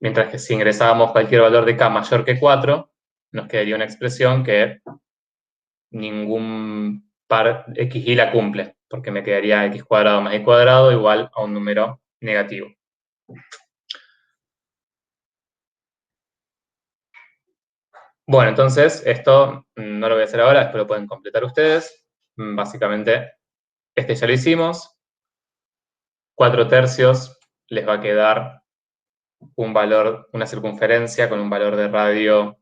mientras que si ingresábamos cualquier valor de k mayor que 4, nos quedaría una expresión que ningún par x y la cumple, porque me quedaría x cuadrado más y cuadrado igual a un número negativo. Bueno, entonces esto no lo voy a hacer ahora, después lo pueden completar ustedes. Básicamente, este ya lo hicimos. 4/3 les va a quedar un valor, una circunferencia con un valor de radio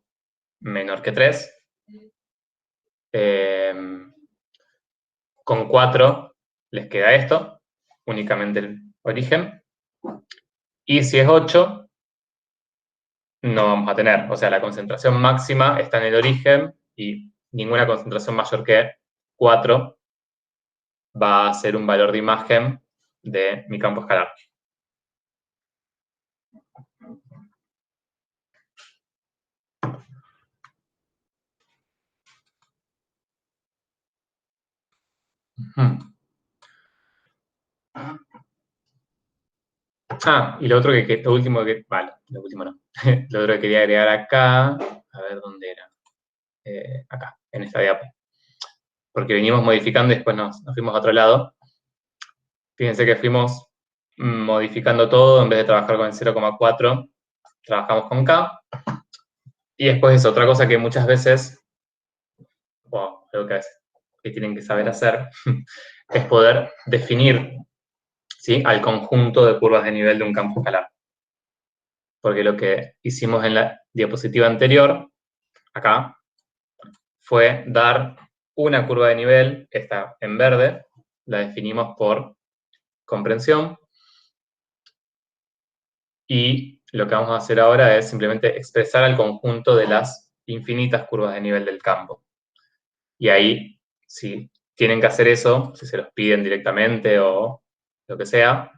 menor que 3. Con 4 les queda esto, únicamente el origen. Y si es 8, no vamos a tener. O sea, la concentración máxima está en el origen y ninguna concentración mayor que 4 va a ser un valor de imagen de mi campo escalar. Y lo otro lo último no. Lo otro que quería agregar acá, a ver dónde era. Acá, en esta diapo. Porque venimos modificando y después nos fuimos a otro lado. Fíjense que fuimos modificando todo, en vez de trabajar con el 0,4, trabajamos con K. Y después es otra cosa que muchas veces, o algo que tienen que saber hacer, es poder definir, ¿sí?, al conjunto de curvas de nivel de un campo escalar. Porque lo que hicimos en la diapositiva anterior, acá, fue dar una curva de nivel, esta en verde, la definimos por comprensión, y lo que vamos a hacer ahora es simplemente expresar al conjunto de las infinitas curvas de nivel del campo. Y ahí, si tienen que hacer eso, si se los piden directamente o lo que sea,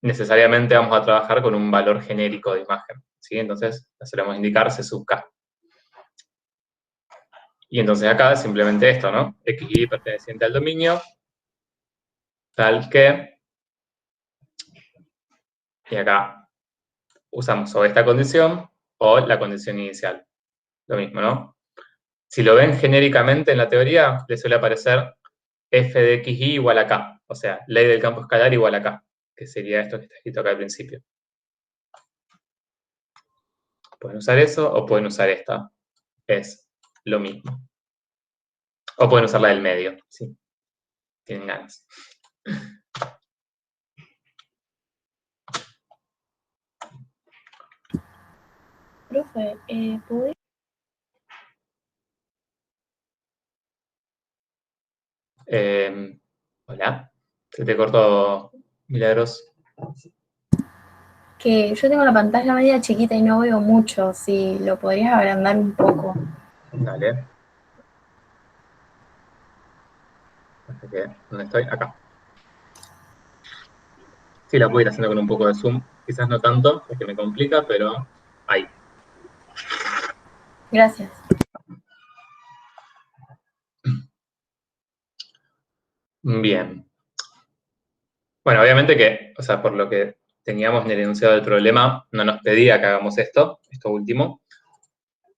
necesariamente vamos a trabajar con un valor genérico de imagen, ¿sí? Entonces, le solemos indicar C sub K. Y entonces acá es simplemente esto, ¿no? XY perteneciente al dominio, tal que, y acá usamos o esta condición o la condición inicial. Lo mismo, ¿no? Si lo ven genéricamente en la teoría, les suele aparecer f de xy igual a k, o sea, ley del campo escalar igual a k, que sería esto que está escrito acá al principio. Pueden usar eso o pueden usar esta, es lo mismo. O pueden usar la del medio, si tienen ganas. Profe, ¿podría? Hola, se te cortó, Milagros. Que yo tengo la pantalla media chiquita y no veo mucho, si lo podrías agrandar un poco. Dale. ¿Dónde estoy? Acá. Sí, la puedo ir haciendo con un poco de zoom. Quizás no tanto, porque me complica, pero ahí. Gracias. Bien. Bueno, obviamente que, o sea, por lo que teníamos en el enunciado del problema, no nos pedía que hagamos esto último.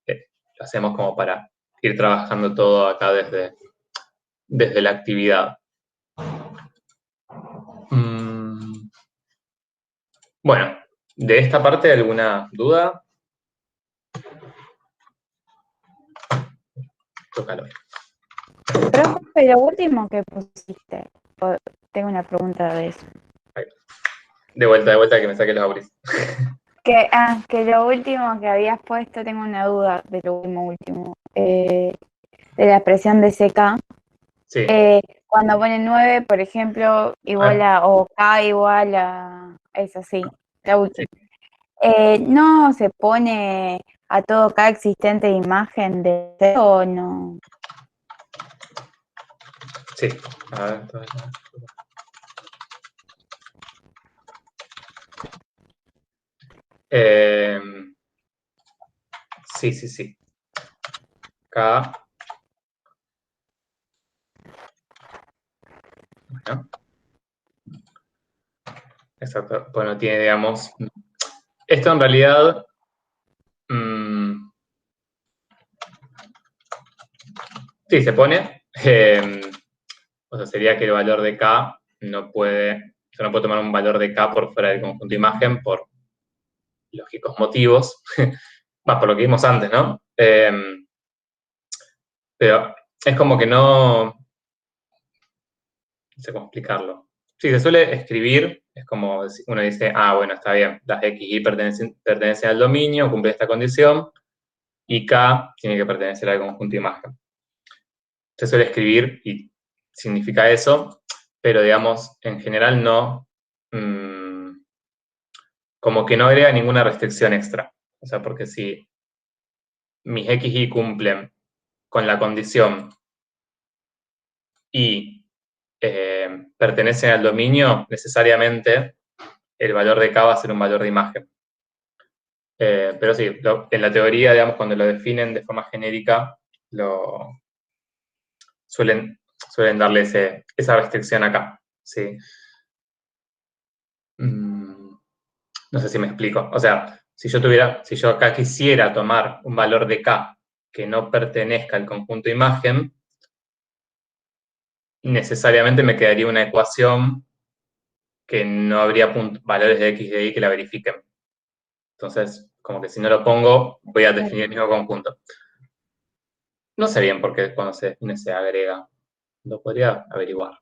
Lo hacemos como para ir trabajando todo acá desde la actividad. Bueno, de esta parte, ¿alguna duda? Tócalo. Profe, lo último que pusiste, tengo una pregunta de eso. De vuelta, que me saque los auris. Que lo último que habías puesto, tengo una duda de lo último, de la expresión de CK. Sí. Cuando ponen 9, por ejemplo, igual a, o K igual a, es así, la última. ¿No se pone a todo K existente de imagen de cero o no? Sí. A ver, sí. K. Bueno. Exacto. Bueno, tiene, digamos... Esto en realidad... sí, se pone. O sea, sería que el valor de K no puede... Yo no puedo tomar un valor de K por fuera del conjunto imagen por lógicos motivos. Más por lo que vimos antes, ¿no? Pero es como que no sé cómo explicarlo. Sí, se suele escribir, es como uno dice, bueno, está bien, las XY pertenecen al dominio, cumple esta condición, y K tiene que pertenecer al conjunto imagen. Se suele escribir y significa eso, pero digamos, en general no, como que no agrega ninguna restricción extra. O sea, porque si mis XY cumplen con la condición y pertenecen al dominio, necesariamente el valor de K va a ser un valor de imagen. Pero sí, en la teoría, digamos, cuando lo definen de forma genérica, suelen darle esa restricción acá. ¿Sí? No sé si me explico. O sea, si yo acá quisiera tomar un valor de K que no pertenezca al conjunto imagen, necesariamente me quedaría una ecuación que no habría valores de X y de Y que la verifiquen. Entonces, como que si no lo pongo, voy a definir el mismo conjunto. No sé bien por qué cuando se define se agrega. Lo podría averiguar.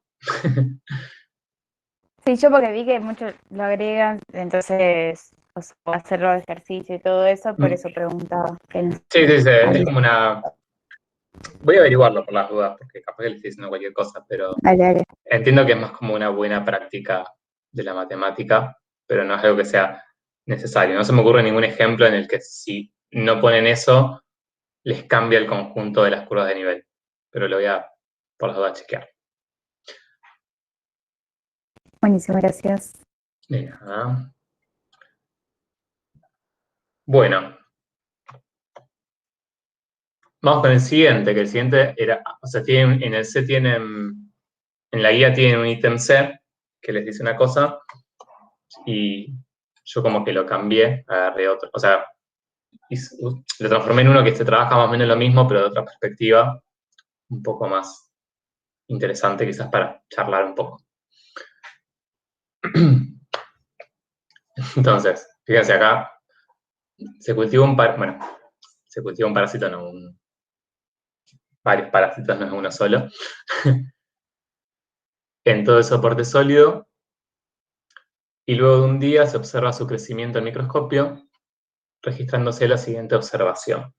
Sí, yo porque vi que muchos lo agregan, entonces o sea, hacerlo de ejercicio y todo eso, por eso preguntaba. Sí, es como una... Voy a averiguarlo por las dudas, porque capaz que le estoy diciendo cualquier cosa, pero Dale. entiendo que es más como una buena práctica de la matemática, pero no es algo que sea necesario. No se me ocurre ningún ejemplo en el que si no ponen eso, les cambia el conjunto de las curvas de nivel. Pero lo voy a, por las dudas, chequear. Buenísimo, gracias. De nada. Bueno. Vamos con el siguiente, que el siguiente era, o sea, en el C tienen, en la guía tienen un ítem C que les dice una cosa y yo como que lo cambié, agarré otro, o sea, lo transformé en uno que se trabaja más o menos lo mismo, pero de otra perspectiva, un poco más interesante quizás para charlar un poco. Entonces, fíjense acá, se cultiva un parásito, no, varios parásitos, no es uno solo, en todo el soporte sólido, y luego de un día se observa su crecimiento en microscopio, registrándose la siguiente observación.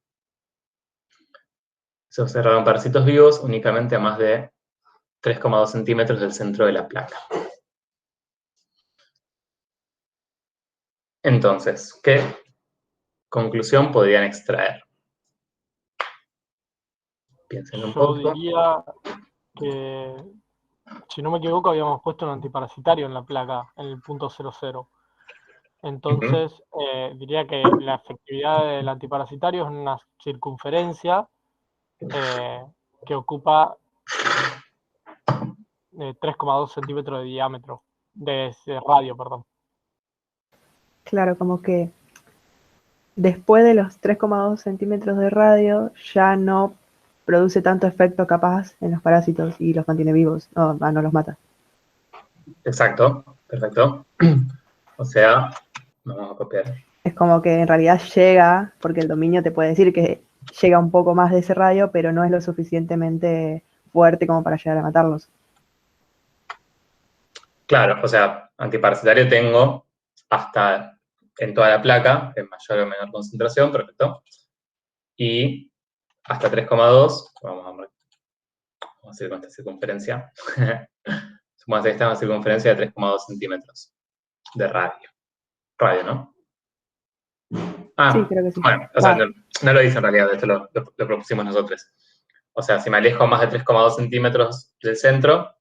Se observaron parásitos vivos únicamente a más de 3,2 centímetros del centro de la placa. Entonces, ¿qué conclusión podrían extraer? Piensen un Yo poco. diría que, si no me equivoco, habíamos puesto un antiparasitario en la placa, en el punto 00. Entonces, diría que la efectividad del antiparasitario es una circunferencia que ocupa 3,2 centímetros de diámetro, de radio, perdón. Claro, como que después de los 3,2 centímetros de radio ya no produce tanto efecto capaz en los parásitos y los mantiene vivos, no los mata. Exacto, perfecto. O sea, vamos a copiar. Es como que en realidad llega, porque el dominio te puede decir que llega un poco más de ese radio, pero no es lo suficientemente fuerte como para llegar a matarlos. Claro, o sea, antiparasitario tengo hasta en toda la placa, en mayor o menor concentración, perfecto. Y hasta 3,2, vamos a hacer con esta circunferencia. Sumamos esta circunferencia de 3,2 centímetros de radio. Radio, ¿no? Sí, creo que sí. Bueno, o sea, no lo dice en realidad, esto lo propusimos nosotros. O sea, si me alejo más de 3,2 centímetros del centro,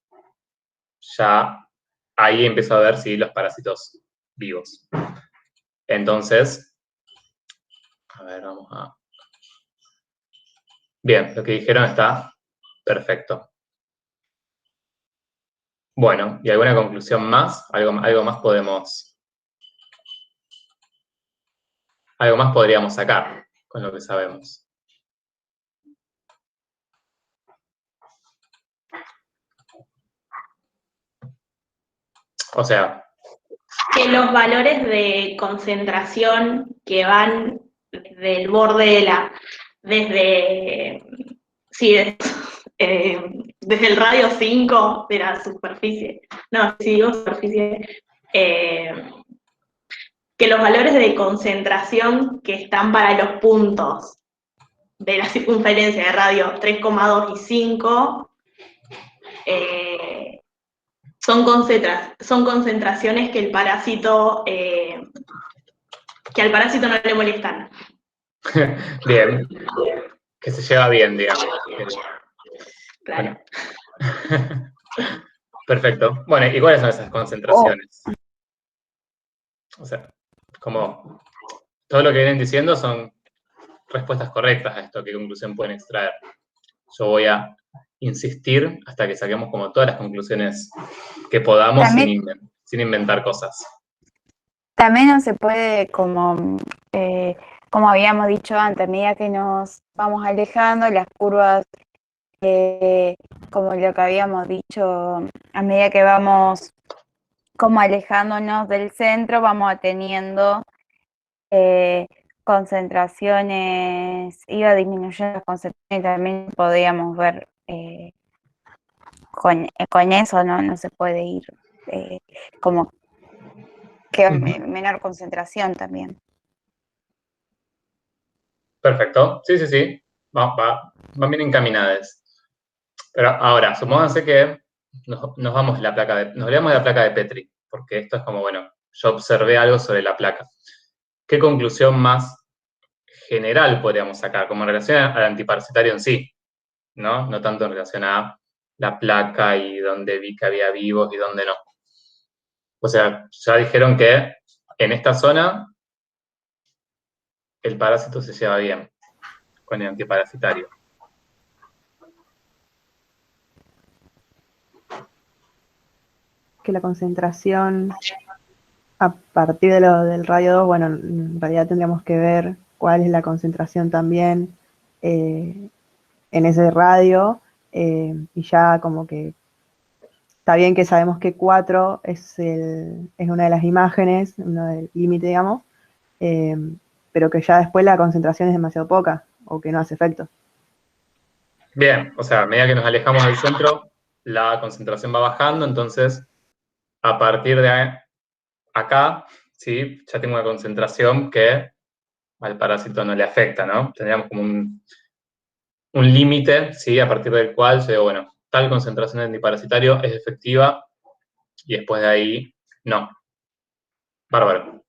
ya ahí empiezo a ver si los parásitos vivos. Entonces, a ver, vamos a... Bien, lo que dijeron está perfecto. Bueno, ¿y alguna conclusión más? Algo más podríamos sacar con lo que sabemos. O sea... Que los valores de concentración que van del borde de desde el radio 5 de la superficie, no, si digo superficie, que los valores de concentración que están para los puntos de la circunferencia de radio 3,2 y 5 son concentraciones que al parásito no le molestan. Bien. Que se lleva bien, digamos. Claro. Bueno. Perfecto. Bueno, ¿y cuáles son esas concentraciones? O sea, como todo lo que vienen diciendo son respuestas correctas a esto, qué conclusión pueden extraer. Yo voy a insistir hasta que saquemos como todas las conclusiones que podamos sin inventar cosas. También no se puede, como habíamos dicho antes, a medida que nos vamos alejando, las curvas, como lo que habíamos dicho, a medida que vamos como alejándonos del centro, vamos teniendo concentraciones, iba disminuyendo las concentraciones, y también podíamos ver con eso, no se puede ir como que menor concentración también. Perfecto. Sí. Van bien encaminadas. Pero ahora, supónganse que nos vamos de la placa nos olvidamos de la placa de Petri, porque esto es como, bueno, yo observé algo sobre la placa. ¿Qué conclusión más general podríamos sacar? Como en relación al antiparasitario en sí, ¿no? No tanto en relación a la placa y dónde vi que había vivos y dónde no. O sea, ya dijeron que en esta zona el parásito se lleva bien con el antiparasitario. Que la concentración a partir de del radio 2, bueno, en realidad tendríamos que ver cuál es la concentración también en ese radio, y ya como que está bien que sabemos que 4 es una de las imágenes, uno del límite, digamos, pero que ya después la concentración es demasiado poca o que no hace efecto. Bien, o sea, a medida que nos alejamos del centro, la concentración va bajando, entonces a partir de acá, ¿sí? Ya tengo una concentración que al parásito no le afecta, ¿no? Tendríamos como un límite, ¿sí? A partir del cual yo digo, bueno, tal concentración de antiparasitario es efectiva y después de ahí, no. Bárbaro.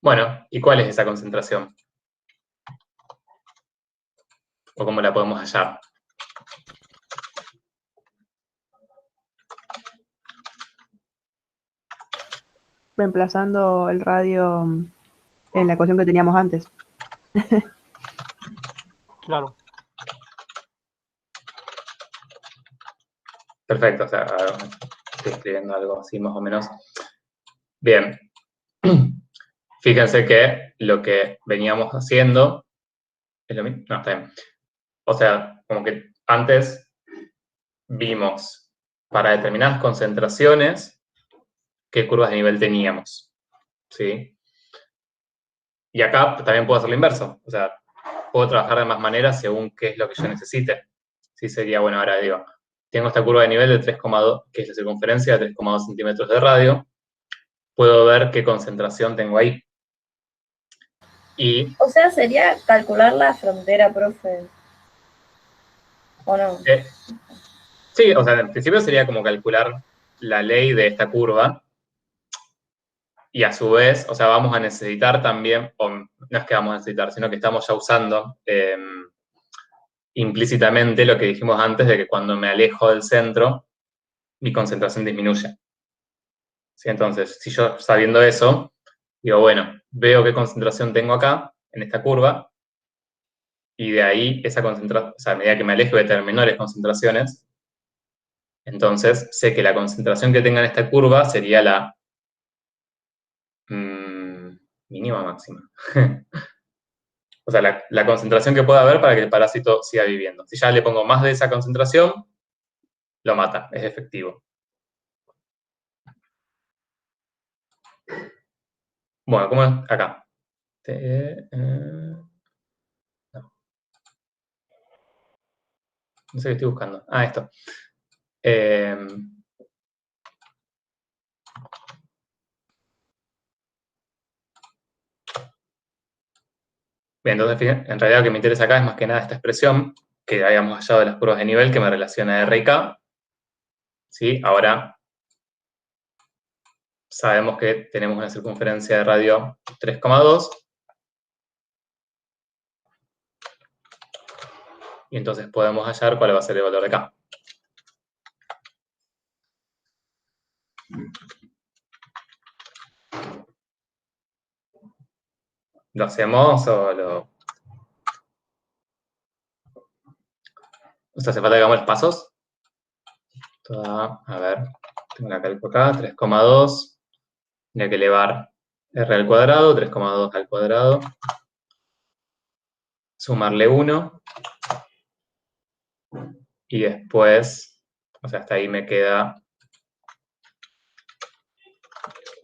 Bueno, ¿y cuál es esa concentración? ¿O cómo la podemos hallar? Reemplazando el radio en la ecuación que teníamos antes. Claro. Perfecto, o sea, estoy escribiendo algo así más o menos. Bien. Fíjense que lo que veníamos haciendo es lo mismo. No, está bien. O sea, como que antes vimos para determinadas concentraciones qué curvas de nivel teníamos, ¿sí? Y acá también puedo hacer lo inverso, o sea, puedo trabajar de más maneras según qué es lo que yo necesite. Sí, sería, bueno, ahora digo, tengo esta curva de nivel de 3,2, que es la circunferencia de 3,2 centímetros de radio, puedo ver qué concentración tengo ahí. Y, O sea, sería calcular la frontera, profe. ¿O no? sí, o sea, en principio sería como calcular la ley de esta curva, y a su vez, o sea, vamos a necesitar también, o no es que vamos a necesitar, sino que estamos ya usando implícitamente lo que dijimos antes de que cuando me alejo del centro, mi concentración disminuye. ¿Sí? Entonces, si yo sabiendo eso, digo, bueno, veo qué concentración tengo acá, en esta curva, y de ahí esa concentración, o sea, a medida que me alejo voy a tener menores concentraciones, entonces sé que la concentración que tenga en esta curva sería la mínima máxima. O sea, la concentración que pueda haber para que el parásito siga viviendo. Si ya le pongo más de esa concentración, lo mata, es efectivo. Bueno, ¿cómo es? Acá. No. No sé qué estoy buscando. Ah, esto. Bien, entonces en realidad lo que me interesa acá es más que nada esta expresión que habíamos hallado de las curvas de nivel que me relaciona R y K. ¿Sí? Ahora sabemos que tenemos una circunferencia de radio 3,2. Y entonces podemos hallar cuál va a ser el valor de K. ¿Lo hacemos o lo...? O sea, ¿hace falta que hagamos los pasos? A ver, tengo una calco acá, 3,2. Tendría que elevar R al cuadrado, 3,2 al cuadrado. Sumarle 1. Y después, o sea, hasta ahí me queda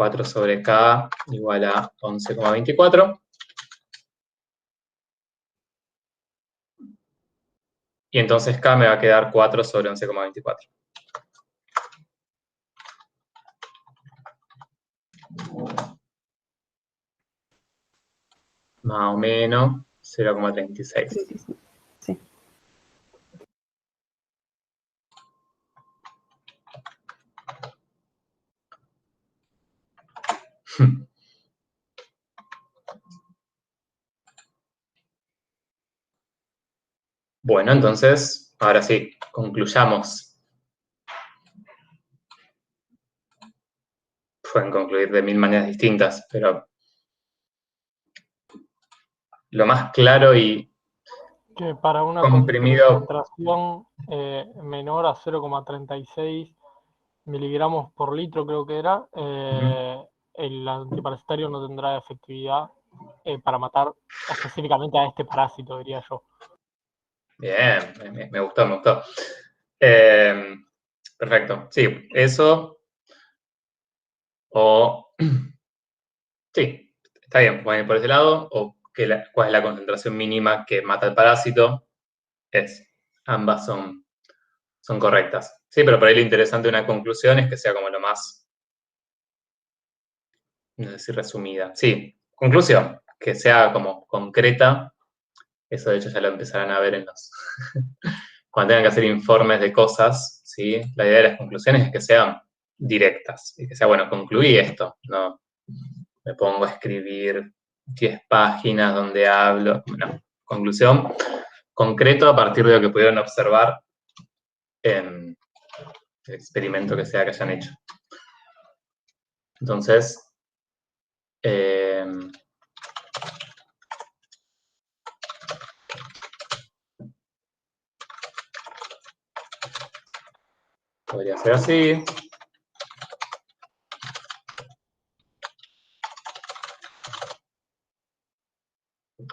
4 sobre K igual a 11,24. Y entonces K me va a quedar 4 sobre 11,24. Más o menos 0,36. Sí. Bueno, entonces, ahora sí, concluyamos. Pueden concluir de 1000 maneras distintas, pero lo más claro y Que para una comprimido. concentración menor a 0,36 miligramos por litro, creo que era, el antiparasitario no tendrá efectividad para matar específicamente a este parásito, diría yo. Bien, me gustó, me gustó. Perfecto, sí, eso. O, sí, está bien, pueden ir por ese lado. O cuál es la concentración mínima que mata el parásito. Ambas son correctas. Sí, pero por ahí lo interesante de una conclusión es que sea como lo más, no sé si resumida. Sí, conclusión, que sea como concreta. Eso de hecho ya lo empezarán a ver en los... cuando tengan que hacer informes de cosas, ¿sí? La idea de las conclusiones es que sean directas y que sea, bueno, concluí esto, no me pongo a escribir 10 páginas donde hablo, no, conclusión, concreto a partir de lo que pudieron observar en el experimento que sea que hayan hecho. Entonces, podría ser así.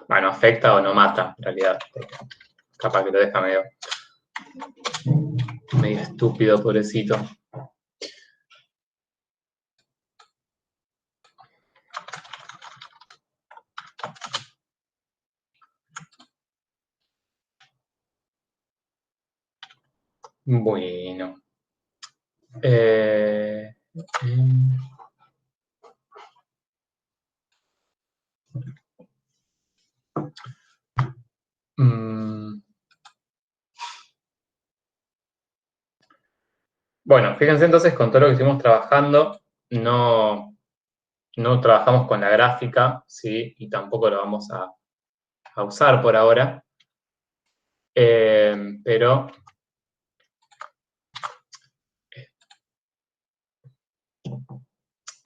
Bueno, afecta o no mata, en realidad. Capaz que lo deja medio estúpido, pobrecito. Bueno. Bueno, fíjense entonces con todo lo que estuvimos trabajando, no trabajamos con la gráfica, ¿sí? Y tampoco lo vamos a usar por ahora. Pero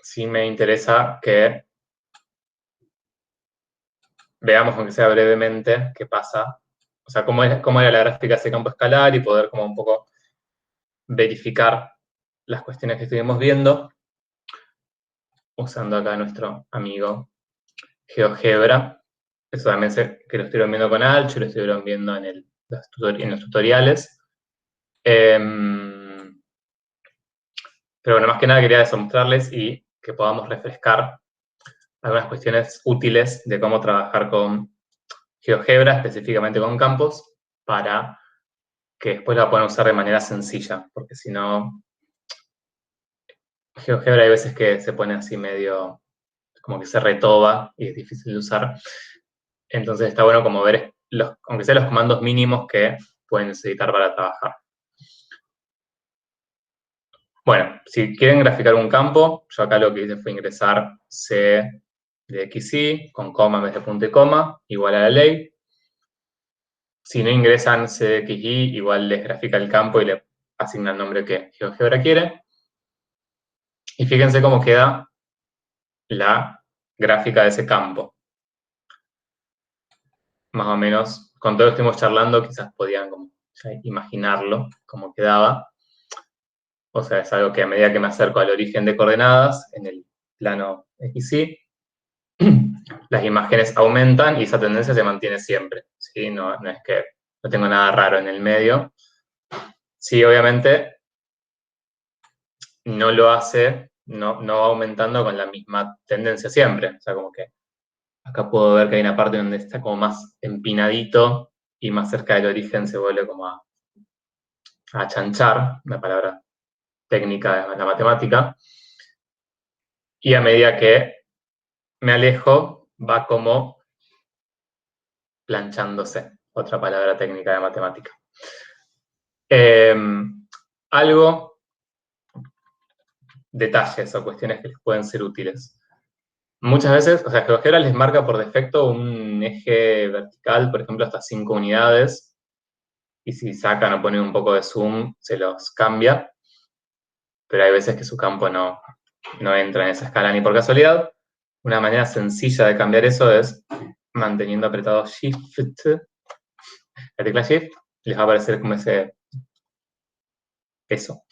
sí me interesa que veamos, aunque sea brevemente, qué pasa. O sea, cómo era la gráfica de ese campo escalar y poder como un poco verificar las cuestiones que estuvimos viendo usando acá nuestro amigo GeoGebra. Eso también sé que lo estuvieron viendo con Alcho, lo estuvieron viendo en los tutoriales. Pero bueno, más que nada quería eso, mostrarles y que podamos refrescar algunas cuestiones útiles de cómo trabajar con GeoGebra, específicamente con campos, para que después la puedan usar de manera sencilla, porque si no, GeoGebra hay veces que se pone así medio, como que se retoba y es difícil de usar. Entonces está bueno como ver, aunque sean los comandos mínimos que pueden necesitar para trabajar. Bueno, si quieren graficar un campo, yo acá lo que hice fue ingresar C de XY con coma en vez de punto y coma, igual a la ley. Si no ingresan C de XY, igual les grafica el campo y le asigna el nombre que GeoGebra quiere. Y fíjense cómo queda la gráfica de ese campo. Más o menos, con todo lo que estuvimos charlando, quizás podían como ya imaginarlo, cómo quedaba. O sea, es algo que a medida que me acerco al origen de coordenadas, en el plano XY, las imágenes aumentan y esa tendencia se mantiene siempre, ¿sí? No es que no tengo nada raro en el medio. Sí, obviamente, no lo hace no va aumentando con la misma tendencia siempre. O sea, como que acá puedo ver que hay una parte donde está como más empinadito y más cerca del origen se vuelve como a chanchar, una palabra técnica de la matemática. Y a medida que me alejo, va como planchándose, otra palabra técnica de matemática. Algo, detalles o cuestiones que les pueden ser útiles. Muchas veces, o sea, GeoGebra les marca por defecto un eje vertical, por ejemplo, hasta 5 unidades, y si sacan o ponen un poco de zoom, se los cambia, pero hay veces que su campo no entra en esa escala ni por casualidad. Una manera sencilla de cambiar eso es manteniendo apretado Shift, la tecla Shift, les va a aparecer como eso.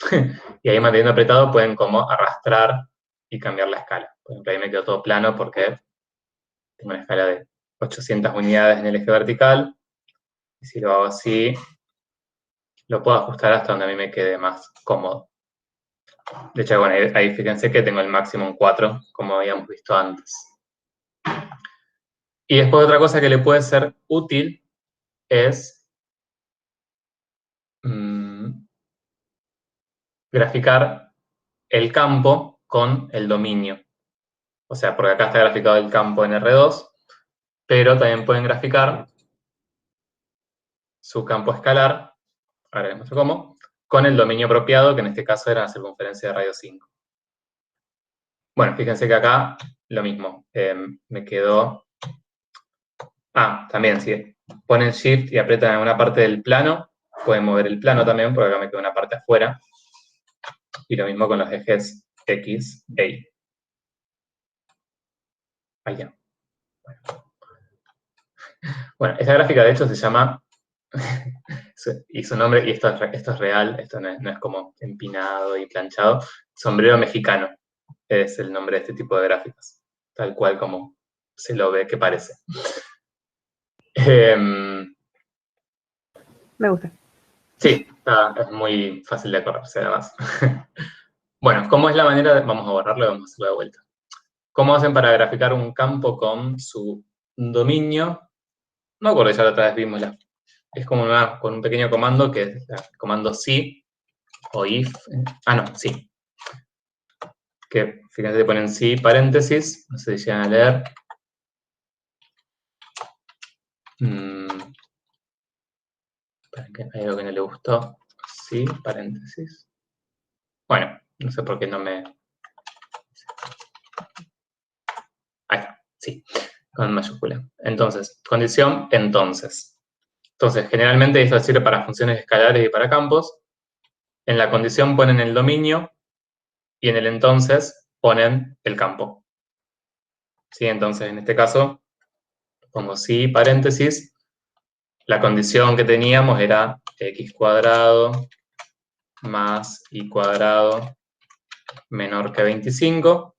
Y ahí manteniendo apretado pueden como arrastrar y cambiar la escala. Por ejemplo, ahí me quedó todo plano porque tengo una escala de 800 unidades en el eje vertical. Y si lo hago así, lo puedo ajustar hasta donde a mí me quede más cómodo. De hecho, bueno, ahí fíjense que tengo el máximo en 4, como habíamos visto antes. Y después otra cosa que le puede ser útil es graficar el campo con el dominio. O sea, porque acá está graficado el campo en R2, pero también pueden graficar su campo escalar, ahora les muestro cómo, con el dominio apropiado, que en este caso era la circunferencia de radio 5. Bueno, fíjense que acá lo mismo, me quedó... también, si ponen Shift y aprietan en una parte del plano, pueden mover el plano también, porque acá me quedó una parte afuera. Y lo mismo con los ejes X e Y. Allá. Bueno, esta gráfica de hecho se llama, y su nombre, y esto es real, esto no es como empinado y planchado, sombrero mexicano es el nombre de este tipo de gráficas, tal cual como se lo ve que parece. Me gusta. Sí, es muy fácil de acordarse además. Bueno, ¿cómo es la manera de...? Vamos a borrarlo y vamos a hacerlo de vuelta. ¿Cómo hacen para graficar un campo con su dominio? No me acuerdo, ya la otra vez vimos es como con un pequeño comando que es el comando si o if. Sí. Que fíjense, ponen si paréntesis, no sé si llegan a leer. Hay algo que no le gustó. Sí, paréntesis. Bueno, no sé por qué no me... Ahí está, sí, con mayúscula. Entonces, condición, entonces. Entonces, generalmente esto sirve para funciones escalares y para campos. En la condición ponen el dominio y en el entonces ponen el campo. ¿Sí? Entonces, en este caso, pongo sí, paréntesis. La condición que teníamos era x cuadrado más y cuadrado menor que 25,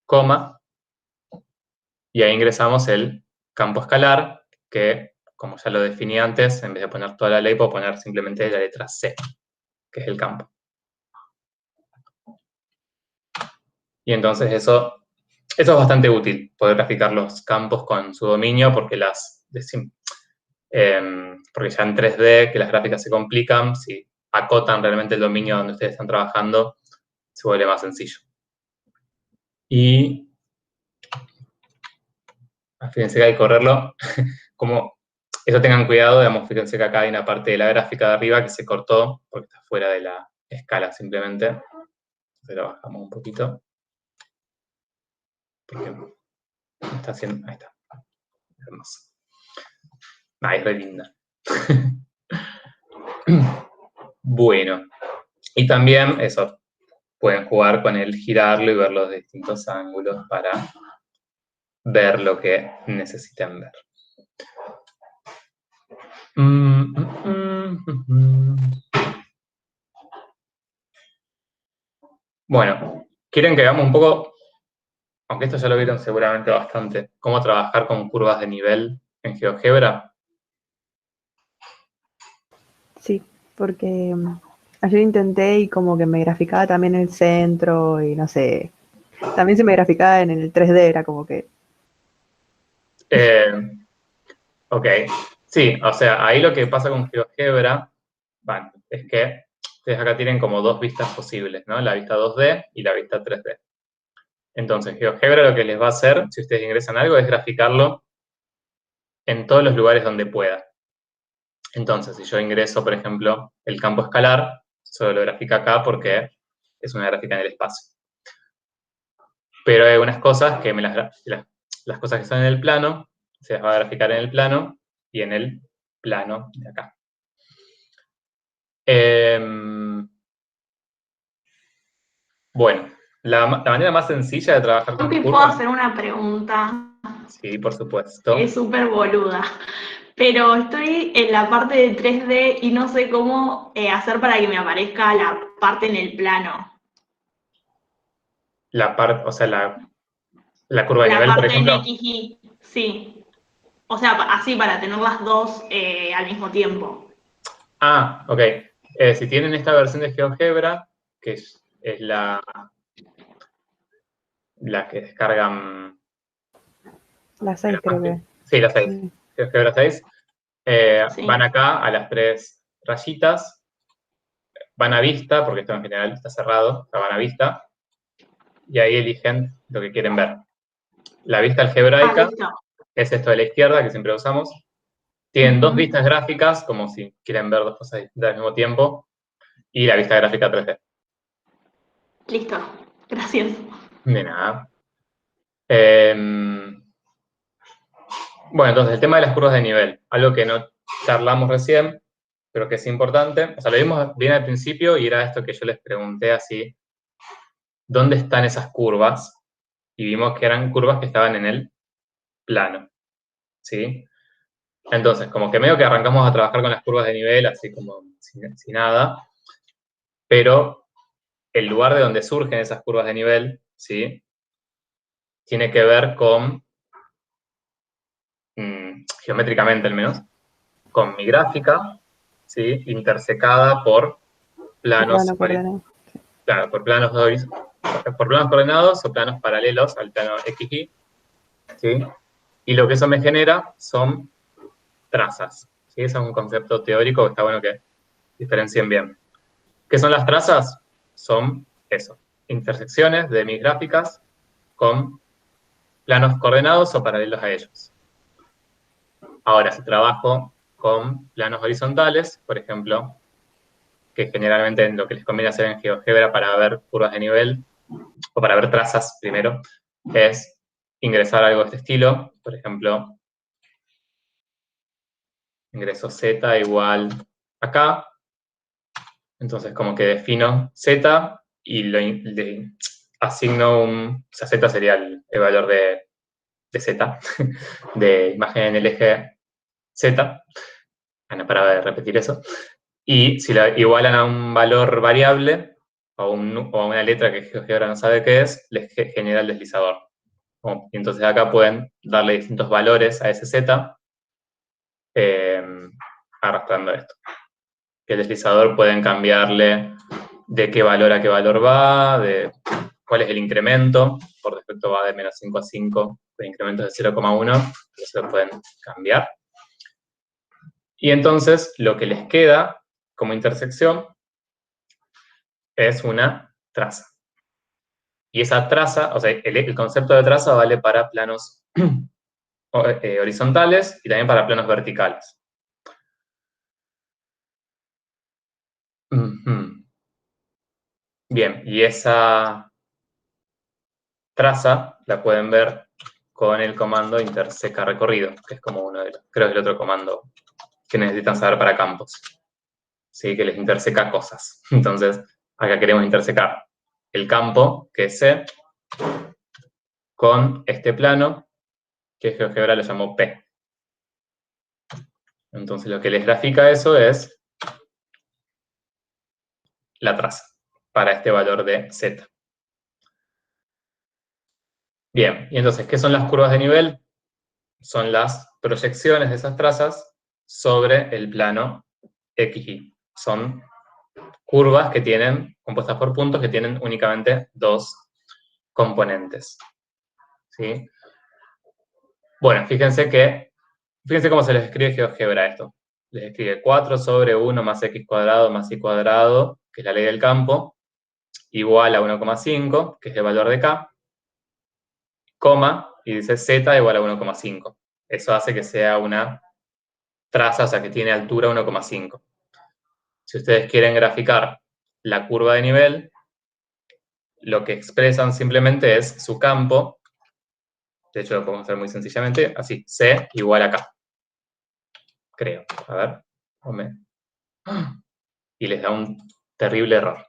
coma, y ahí ingresamos el campo escalar, que como ya lo definí antes, en vez de poner toda la ley, puedo poner simplemente la letra C, que es el campo. Y entonces eso es bastante útil, poder graficar los campos con su dominio, porque porque ya en 3D, que las gráficas se complican, si acotan realmente el dominio donde ustedes están trabajando, se vuelve más sencillo. Y fíjense que hay que correrlo, como eso tengan cuidado, digamos, fíjense que acá hay una parte de la gráfica de arriba que se cortó, porque está fuera de la escala simplemente. Pero bajamos un poquito. Porque está haciendo, ahí está. Hermoso. Es re linda. Bueno, y también eso, pueden jugar con el girarlo y ver los distintos ángulos para ver lo que necesiten ver. Bueno, quieren que veamos un poco, aunque esto ya lo vieron seguramente bastante, cómo trabajar con curvas de nivel en GeoGebra. Sí, porque Ayer intenté y como que me graficaba también el centro y no sé. También se me graficaba en el 3D, era como que... Ok, sí, o sea, ahí lo que pasa con GeoGebra, bueno, es que ustedes acá tienen como dos vistas posibles, ¿no? La vista 2D y la vista 3D. Entonces, GeoGebra lo que les va a hacer, si ustedes ingresan algo, es graficarlo en todos los lugares donde pueda. Entonces, si yo ingreso, por ejemplo, el campo escalar, solo lo grafica acá porque es una gráfica en el espacio. Pero hay algunas cosas que las cosas que están en el plano, se las va a graficar en el plano y en el plano de acá. Bueno, la manera más sencilla de trabajar con ¿Puedo curvas... hacer una pregunta? Sí, por supuesto. Es súper boluda. Pero estoy en la parte de 3D y no sé cómo hacer para que me aparezca la parte en el plano. O sea, la curva de La nivel, por parte en ejemplo. XY, sí. O sea, así para tener las dos al mismo tiempo. Ah, ok. Si tienen esta versión de GeoGebra, que es la que descargan... La 6 creo que. Sí, la 6. Sí. GeoGebra 6. Sí. Van acá a las 3 rayitas, van a vista, porque esto en general está cerrado, o sea, van a vista, y ahí eligen lo que quieren ver. La vista algebraica Listo. es esto de la izquierda, que siempre usamos. Tienen dos vistas gráficas, como si quieren ver dos cosas distintas al mismo tiempo, y la vista gráfica 3D. Listo. Gracias. De nada. Bueno, entonces el tema de las curvas de nivel, algo que no charlamos recién, pero que es importante. O sea, lo vimos bien al principio y era esto que yo les pregunté así, ¿dónde están esas curvas? Y vimos que eran curvas que estaban en el plano, ¿sí? Entonces, como que medio que arrancamos a trabajar con las curvas de nivel, así como sin nada, pero el lugar de donde surgen esas curvas de nivel, ¿sí? Tiene que ver con, geométricamente al menos, con mi gráfica, ¿sí? Intersecada por planos, Plano coordenado. claro, por planos coordenados o planos paralelos al plano XY, ¿sí? Y lo que eso me genera son trazas, ¿sí? Eso es un concepto teórico que está bueno que diferencien bien. ¿Qué son las trazas? Son eso, intersecciones de mis gráficas con planos coordenados o paralelos a ellos. Ahora, si trabajo con planos horizontales, por ejemplo, que generalmente lo que les conviene hacer en GeoGebra para ver curvas de nivel, o para ver trazas primero, es ingresar algo de este estilo. Por ejemplo, ingreso Z igual acá. Entonces, como que defino Z y le asigno o sea, Z sería el valor de Z, de imagen en el eje Z. Bueno, para repetir eso. Y si la igualan a un valor variable o a una letra que GeoGebra no sabe qué es, les genera el deslizador. Y entonces acá pueden darle distintos valores a ese Z arrastrando esto. Que el deslizador pueden cambiarle de qué valor a qué valor va, de cuál es el incremento. Por defecto va de menos 5 a 5, el incremento es de 0,1, eso lo pueden cambiar. Y entonces lo que les queda como intersección es una traza. Y esa traza, o sea, el concepto de traza vale para planos horizontales y también para planos verticales. Bien, y esa traza la pueden ver con el comando interseca recorrido, que es como uno de los, creo que es el otro comando que necesitan saber para campos. ¿Sí? Que les interseca cosas. Entonces, acá queremos intersecar el campo, que es C, con este plano, que GeoGebra lo llamó P. Entonces, lo que les grafica eso es la traza para este valor de Z. Bien, y entonces, ¿qué son las curvas de nivel? Son las proyecciones de esas trazas sobre el plano XY. Son curvas que tienen, compuestas por puntos, que tienen únicamente 2 componentes. ¿Sí? Bueno, fíjense cómo se les escribe GeoGebra esto. Les escribe 4 sobre 1 más x cuadrado más y cuadrado, que es la ley del campo, igual a 1,5, que es el valor de k, coma, y dice z igual a 1,5. Eso hace que sea una traza, o sea, que tiene altura 1,5. Si ustedes quieren graficar la curva de nivel, lo que expresan simplemente es su campo. De hecho, lo podemos hacer muy sencillamente, así, C igual a K. Creo. A ver. Y les da un terrible error.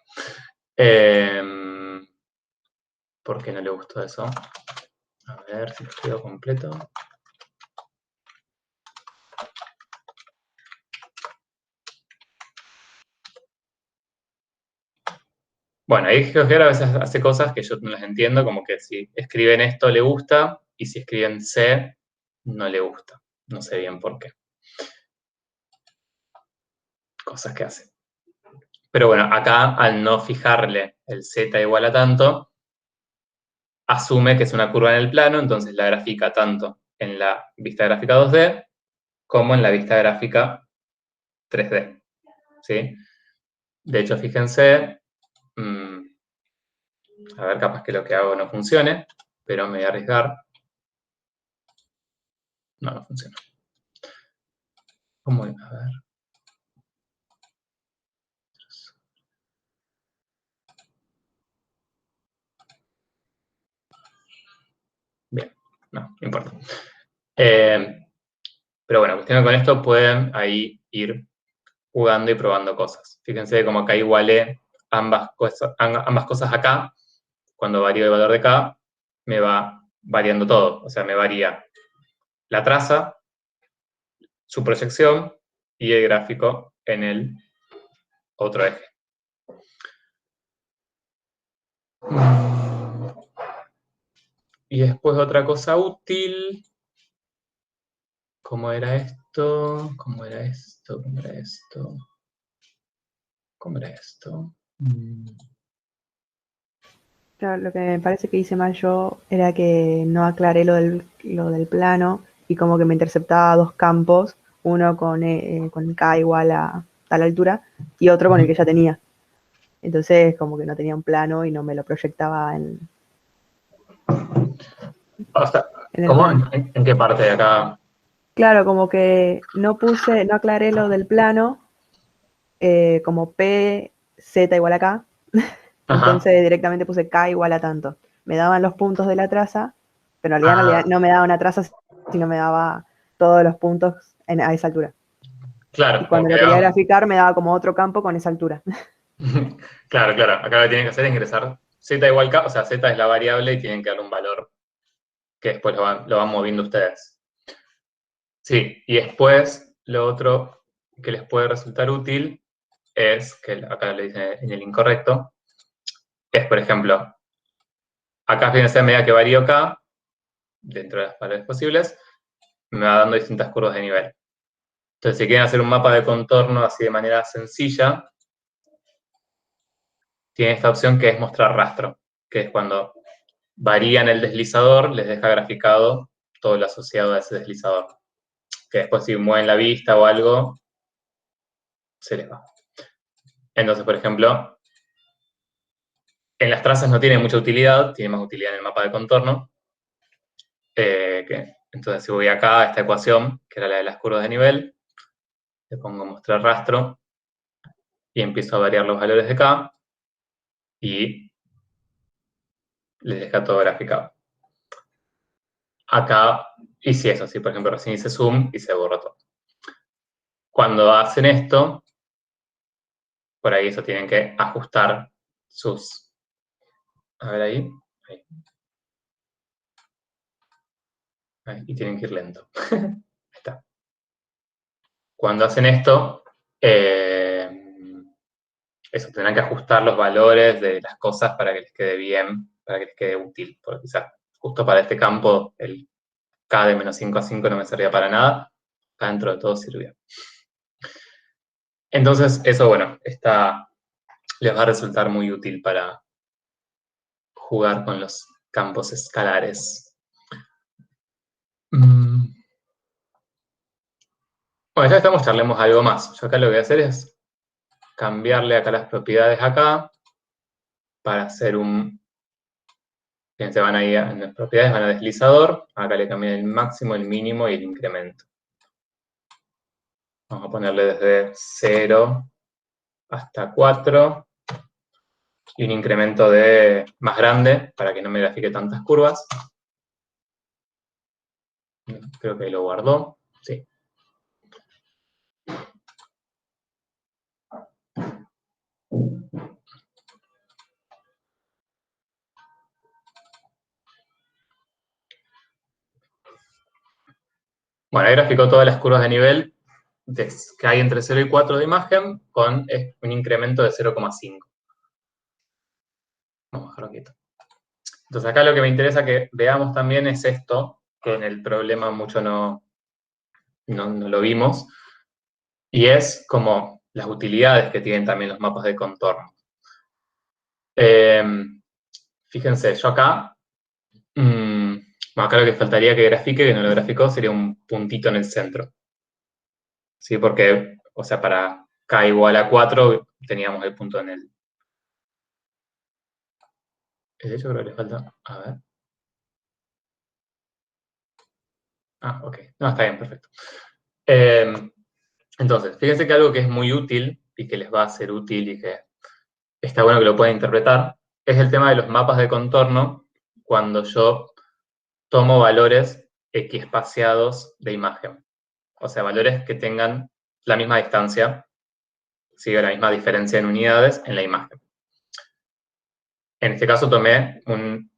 ¿Por qué no le gustó eso? A ver si lo escribo completo. Bueno, ahí GeoGebra a veces hace cosas que yo no las entiendo, como que si escriben esto le gusta, y si escriben C no le gusta. No sé bien por qué. Cosas que hacen. Pero bueno, acá al no fijarle el Z igual a tanto, asume que es una curva en el plano, entonces la grafica tanto en la vista gráfica 2D como en la vista gráfica 3D. ¿Sí? De hecho, fíjense, a ver, capaz que lo que hago no funcione, pero me voy a arriesgar. No, no funciona. ¿Cómo? A ver. Bien, no importa. Pero bueno, cuestión con esto pueden ahí ir jugando y probando cosas. Fíjense como acá igualé ambas cosas acá. Cuando varío el valor de K, me va variando todo. O sea, me varía la traza, su proyección y el gráfico en el otro eje. Y después otra cosa útil. ¿Cómo era esto? ¿Cómo era esto? ¿Cómo era esto? ¿Cómo era esto? Claro, lo que me parece que hice mal yo era que no aclaré lo del plano y como que me interceptaba dos campos, uno con K igual a tal altura y otro con el que ya tenía. Entonces como que no tenía un plano y no me lo proyectaba en O sea, el ¿cómo? plano. ¿En qué parte de acá? Claro, como que no aclaré lo del plano como P, Z igual a K. Ajá. Entonces directamente puse K igual a tanto. Me daban los puntos de la traza, pero en realidad no me daba una traza, sino me daba todos los puntos a esa altura. Claro, Y como cuando que lo quería graficar me daba como otro campo con esa altura. Claro, claro. Acá lo que tienen que hacer es ingresar Z igual K, o sea, Z es la variable y tienen que darle un valor que después lo van moviendo ustedes. Sí, y después lo otro que les puede resultar útil es, que acá le dicen en el incorrecto, es, por ejemplo, acá fíjense, a medida que varío K, dentro de las valores posibles, me va dando distintas curvas de nivel. Entonces, si quieren hacer un mapa de contorno así de manera sencilla, tienen esta opción que es mostrar rastro, que es cuando varían el deslizador, les deja graficado todo lo asociado a ese deslizador. Que después si mueven la vista o algo, se les va. Entonces, por ejemplo, en las trazas no tiene mucha utilidad, tiene más utilidad en el mapa de contorno. Entonces, si voy acá a esta ecuación, que era la de las curvas de nivel, le pongo mostrar rastro y empiezo a variar los valores de K y les deja todo graficado. Acá hice eso, si por ejemplo recién hice zoom y se borró todo. Cuando hacen esto, por ahí eso tienen que ajustar sus... A ver ahí. Y tienen que ir lento. Ahí está. Cuando hacen esto, eso, tendrán que ajustar los valores de las cosas para que les quede bien, para que les quede útil. Porque quizás justo para este campo el K de menos 5 a 5 no me servía para nada. Acá dentro de todo sirvió. Entonces, eso, bueno, está les va a resultar muy útil para jugar con los campos escalares. Bueno, ya estamos, charlemos algo más. Yo acá lo que voy a hacer es cambiarle acá las propiedades acá para hacer un... Fíjense, van ahí en las propiedades, van a deslizador. Acá le cambié el máximo, el mínimo y el incremento. Vamos a ponerle desde 0 hasta 4. Y un incremento de más grande para que no me grafique tantas curvas. Creo que lo guardó. Sí. Bueno, ahí graficó todas las curvas de nivel que hay entre 0 y 4 de imagen con un incremento de 0,5. Vamos a dejarlo quieto. Entonces acá lo que me interesa que veamos también es esto, que en el problema mucho no lo vimos, y es como las utilidades que tienen también los mapas de contorno. Fíjense, yo acá, bueno, acá lo que faltaría que grafique, que no lo graficó, sería un puntito en el centro. ¿Sí? Porque, o sea, para k igual a 4 teníamos el punto en el... De hecho, creo que le falta... A ver. Ah, ok. No, está bien, perfecto. Entonces, fíjense que algo que es muy útil y que les va a ser útil y que está bueno que lo puedan interpretar, es el tema de los mapas de contorno cuando yo tomo valores equiespaciados de imagen. O sea, valores que tengan la misma distancia, ¿sí? O la misma diferencia en unidades en la imagen. En este caso tomé un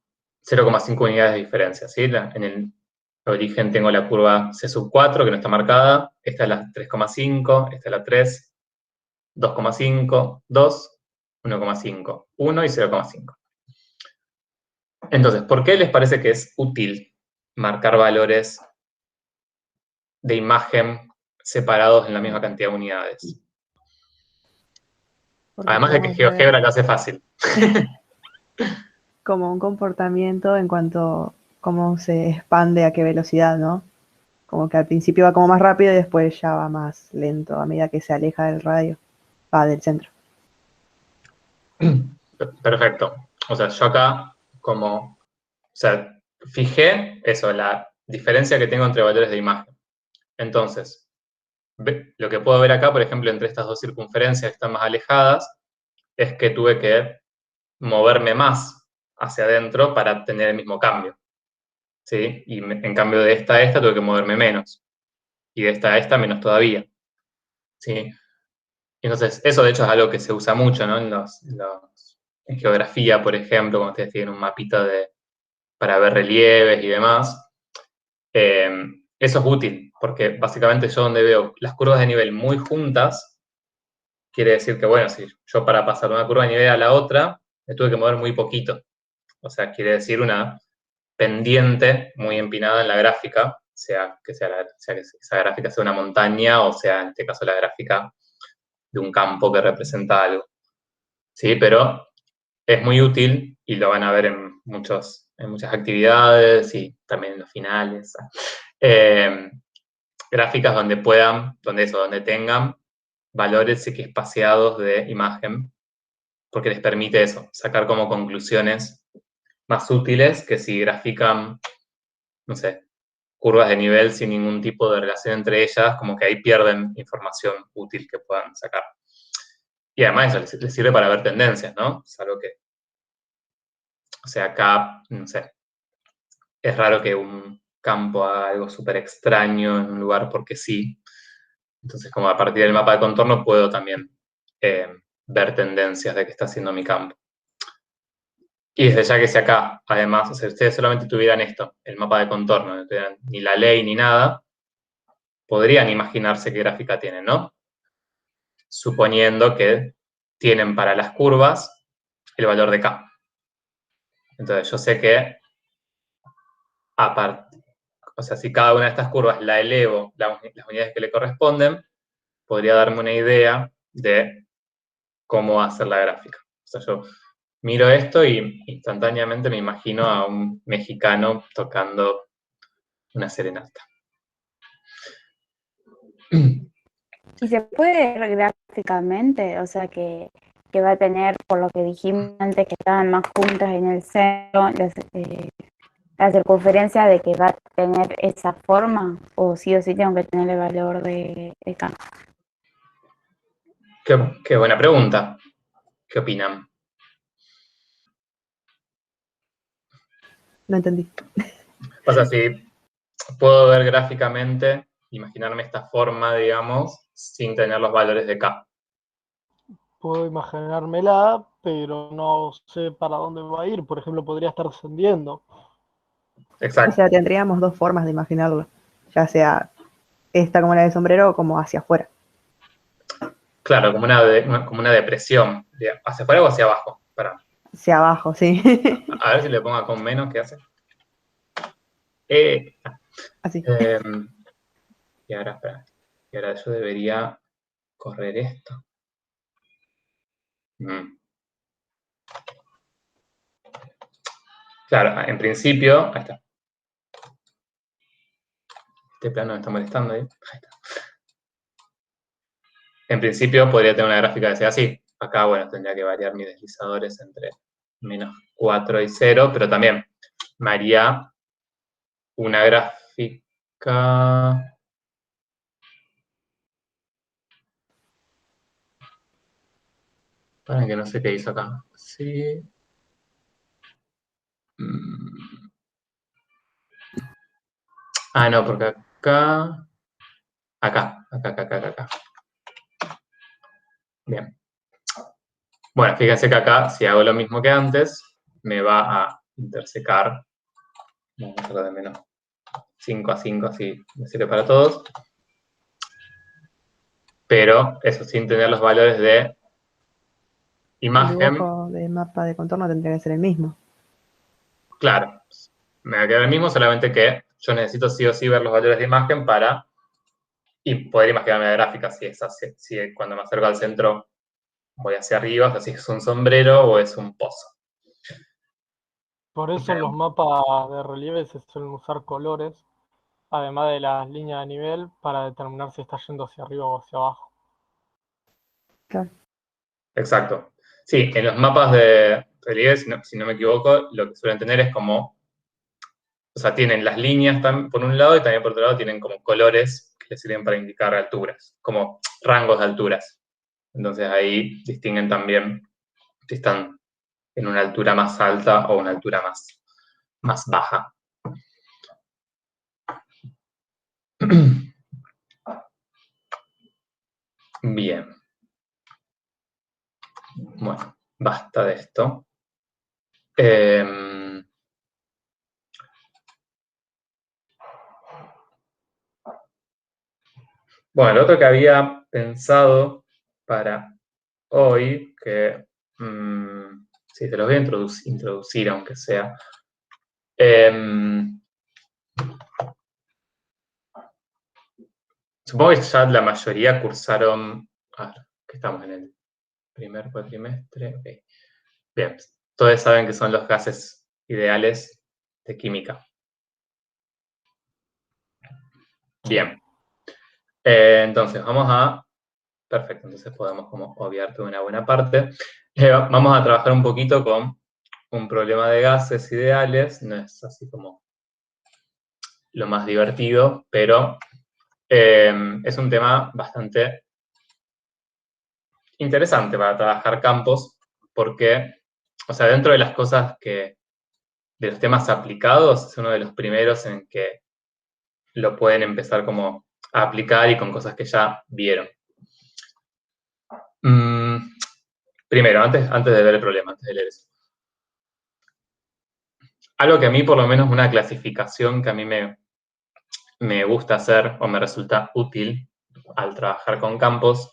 0,5 unidades de diferencia, ¿sí? En el origen tengo la curva C sub 4, que no está marcada. Esta es la 3,5, esta es la 3, 2,5, 2, 1,5, 1 y 0,5. Entonces, ¿por qué les parece que es útil marcar valores de imagen separados en la misma cantidad de unidades? Porque Además de que podemos ver GeoGebra lo hace fácil. como un comportamiento en cuanto a cómo se expande a qué velocidad, ¿no? Como que al principio va como más rápido y después ya va más lento a medida que se aleja del radio, del centro. Perfecto. O sea, yo acá o sea, fijé eso, la diferencia que tengo entre valores de imagen. Entonces, lo que puedo ver acá, por ejemplo, entre estas dos circunferencias que están más alejadas, es que tuve que moverme más hacia adentro para tener el mismo cambio. ¿Sí? Y en cambio de esta a esta tuve que moverme menos. Y de esta a esta menos todavía. ¿Sí? Entonces, eso de hecho es algo que se usa mucho, ¿no? En geografía, por ejemplo, cuando ustedes tienen un mapita para ver relieves y demás. Eso es útil, porque básicamente yo donde veo las curvas de nivel muy juntas, quiere decir que, bueno, si yo para pasar una curva de nivel a la otra, me tuve que mover muy poquito. O sea, quiere decir una pendiente muy empinada en la gráfica, sea que esa gráfica sea una montaña o sea, en este caso, la gráfica de un campo que representa algo. ¿Sí? Pero es muy útil y lo van a ver en muchas actividades y también en los finales. Gráficas donde tengan valores equiespaciados de imagen, porque les permite eso, sacar como conclusiones más útiles que si grafican, no sé, curvas de nivel sin ningún tipo de relación entre ellas, como que ahí pierden información útil que puedan sacar. Y además eso les sirve para ver tendencias, ¿no? Es algo que, o sea, acá, no sé, es raro que un campo haga algo súper extraño en un lugar porque sí. Entonces, como a partir del mapa de contorno puedo también ver tendencias de qué está haciendo mi campo. Y desde ya que si acá, además, o sea, ustedes solamente tuvieran esto, el mapa de contorno, no tuvieran ni la ley ni nada, podrían imaginarse qué gráfica tienen, ¿no? Suponiendo que tienen para las curvas el valor de K. Entonces yo sé que o sea, si cada una de estas curvas la elevo las unidades que le corresponden, podría darme una idea de cómo hacer la gráfica. O sea, yo miro esto y instantáneamente me imagino a un mexicano tocando una serenata. ¿Y se puede ver gráficamente? O sea, que va a tener, por lo que dijimos antes, que estaban más juntas en el centro, la circunferencia de que va a tener esa forma, o sí tengo que tener el valor de K. Qué buena pregunta. ¿Qué opinan? No entendí. O sea, si puedo ver gráficamente, imaginarme esta forma, digamos, sin tener los valores de K. Puedo imaginármela, pero no sé para dónde va a ir. Por ejemplo, podría estar descendiendo. O Exacto. sea, tendríamos dos formas de imaginarlo, ya sea esta como la del sombrero o como hacia afuera. Claro, como una depresión. ¿Hacia afuera o hacia abajo? Pará. Hacia abajo, sí. A ver si le pongo con menos, ¿qué hace? Así. Y ahora, espera. Y ahora yo debería correr esto. Claro, en principio, ahí está. Este plano me está molestando ahí. Ahí está. En principio podría tener una gráfica que sea así. Acá, bueno, tendría que variar mis deslizadores entre -4 y 0, pero también me haría una gráfica. Para que no sé qué hizo acá. Sí. No, porque acá. Acá. Bien. Bueno, fíjense que acá, si hago lo mismo que antes, me va a intersecar. Vamos a hacerlo de -5 a 5, así me sirve para todos. Pero eso sin tener los valores de imagen. El dibujo de mapa de contorno tendría que ser el mismo. Claro, me va a quedar el mismo, solamente que yo necesito sí o sí ver los valores de imagen para poder imaginarme la gráfica, si cuando me acerco al centro voy hacia arriba, o sea, si es un sombrero o es un pozo. Por eso en los mapas de relieve se suelen usar colores, además de las líneas de nivel, para determinar si está yendo hacia arriba o hacia abajo. Claro. Exacto. Sí, en los mapas de relieve, si no me equivoco, lo que suelen tener es como, o sea, tienen las líneas por un lado y también por otro lado tienen como colores que les sirven para indicar alturas, como rangos de alturas. Entonces ahí distinguen también si están en una altura más alta o una altura más baja. Bien. Bueno, basta de esto. Bueno, lo otro que había pensado para hoy, que sí, te los voy a introducir aunque sea. Supongo que ya la mayoría cursaron, que estamos en el primer cuatrimestre. Okay. Bien, todos saben que son los gases ideales de química. Bien. Entonces, perfecto, entonces podemos como obviar toda una buena parte. Vamos a trabajar un poquito con un problema de gases ideales, no es así como lo más divertido, pero es un tema bastante interesante para trabajar campos, porque, o sea, dentro de las cosas de los temas aplicados, es uno de los primeros en que lo pueden empezar como a aplicar y con cosas que ya vieron. Primero, antes de ver el problema, antes de leer eso. Algo que a mí, por lo menos, una clasificación que a mí me gusta hacer o me resulta útil al trabajar con campos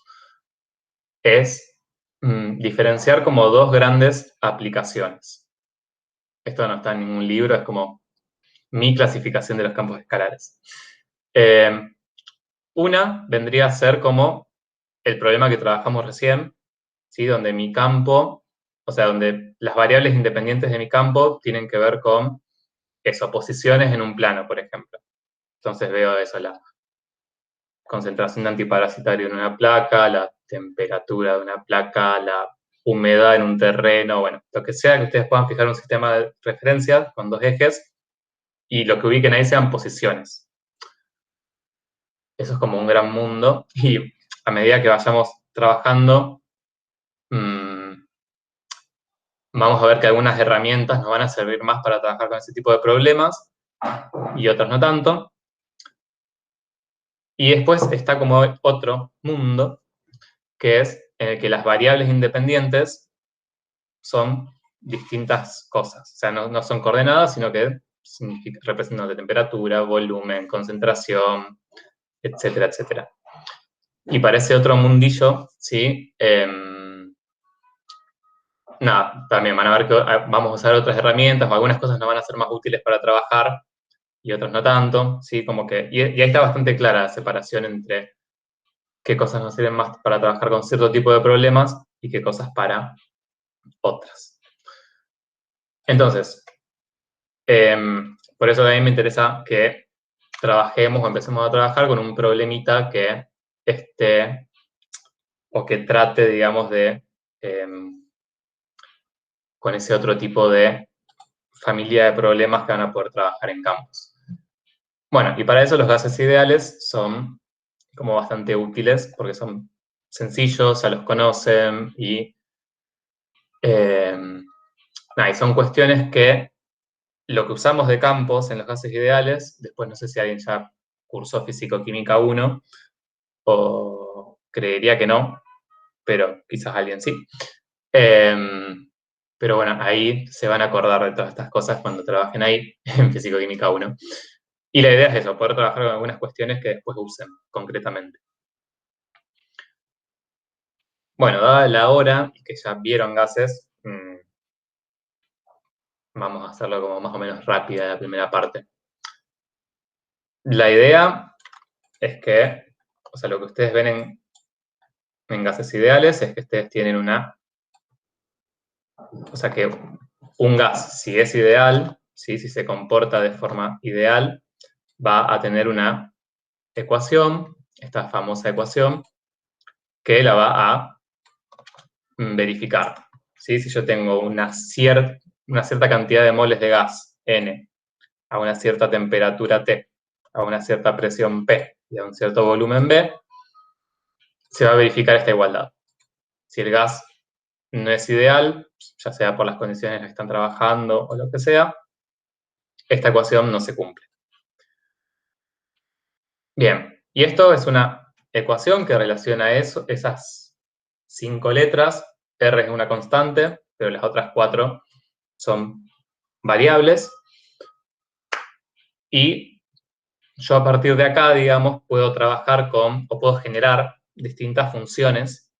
es diferenciar como dos grandes aplicaciones. Esto no está en ningún libro, es como mi clasificación de los campos escalares. Una vendría a ser como el problema que trabajamos recién, ¿sí? Donde mi campo, o sea, donde las variables independientes de mi campo tienen que ver con eso, posiciones en un plano, por ejemplo. Entonces veo eso, la concentración de antiparasitario en una placa, la temperatura de una placa, la humedad en un terreno, bueno, lo que sea que ustedes puedan fijar un sistema de referencias con 2 ejes y lo que ubiquen ahí sean posiciones. Eso es como un gran mundo y a medida que vayamos trabajando, vamos a ver que algunas herramientas nos van a servir más para trabajar con ese tipo de problemas y otras no tanto. Y después está como otro mundo, que es en el que las variables independientes son distintas cosas. O sea, no son coordenadas, sino que representan de temperatura, volumen, concentración, etcétera, etcétera. Y para ese otro mundillo, ¿sí? Nada, también van a ver que vamos a usar otras herramientas, o algunas cosas nos van a ser más útiles para trabajar y otras no tanto, ¿sí? Como que, y ahí está bastante clara la separación entre qué cosas nos sirven más para trabajar con cierto tipo de problemas y qué cosas para otras. Entonces, por eso también me interesa que trabajemos o empecemos a trabajar con un problemita que esté o que trate, digamos, de con ese otro tipo de familia de problemas que van a poder trabajar en campos. Bueno, y para eso los gases ideales son como bastante útiles porque son sencillos, ya los conocen y son cuestiones que lo que usamos de campos en los gases ideales, después no sé si alguien ya cursó Físico-Química 1 o creería que no, pero quizás alguien sí. Pero bueno, ahí se van a acordar de todas estas cosas cuando trabajen ahí en Físico-Química 1. Y la idea es eso, poder trabajar con algunas cuestiones que después usen concretamente. Bueno, dada la hora y que ya vieron gases, vamos a hacerlo como más o menos rápida la primera parte. La idea es que, o sea, lo que ustedes ven en gases ideales es que ustedes tienen o sea, que un gas, si es ideal, ¿sí? Si se comporta de forma ideal, va a tener una ecuación, esta famosa ecuación, que la va a verificar. ¿Sí? Si yo tengo una cierta cantidad de moles de gas, N, a una cierta temperatura T, a una cierta presión P y a un cierto volumen B, se va a verificar esta igualdad. Si el gas no es ideal, ya sea por las condiciones en las que están trabajando o lo que sea, esta ecuación no se cumple. Bien, y esto es una ecuación que relaciona esas 5 letras. R es una constante, pero las otras 4 son variables. Y yo a partir de acá, digamos, puedo trabajar o puedo generar distintas funciones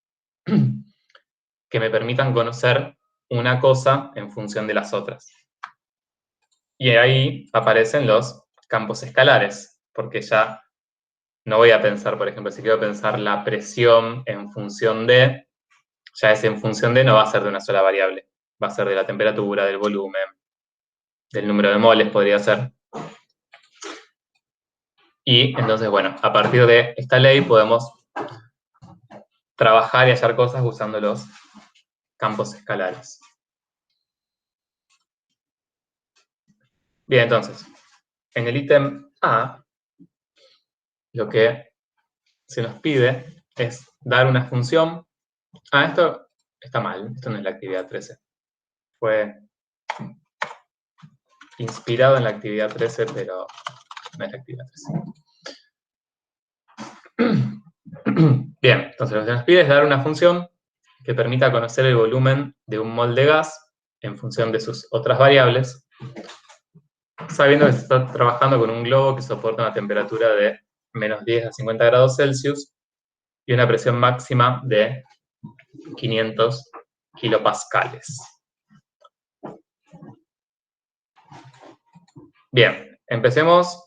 que me permitan conocer una cosa en función de las otras. Y ahí aparecen los campos escalares, porque ya no voy a pensar, por ejemplo, si quiero pensar la presión en función de, ya ese en función de no va a ser de una sola variable, va a ser de la temperatura, del volumen, del número de moles podría ser. Y entonces, bueno, a partir de esta ley podemos trabajar y hallar cosas usando los campos escalares. Bien, entonces, en el ítem A, lo que se nos pide es dar una función. Esto está mal, esto no es la actividad 13. Fue inspirado en la actividad 13, pero no es la actividad 13. Bien, entonces lo que nos pide es dar una función que permita conocer el volumen de un mol de gas en función de sus otras variables, sabiendo que se está trabajando con un globo que soporta una temperatura de menos 10 a 50 grados Celsius y una presión máxima de 500 kilopascales. Bien, empecemos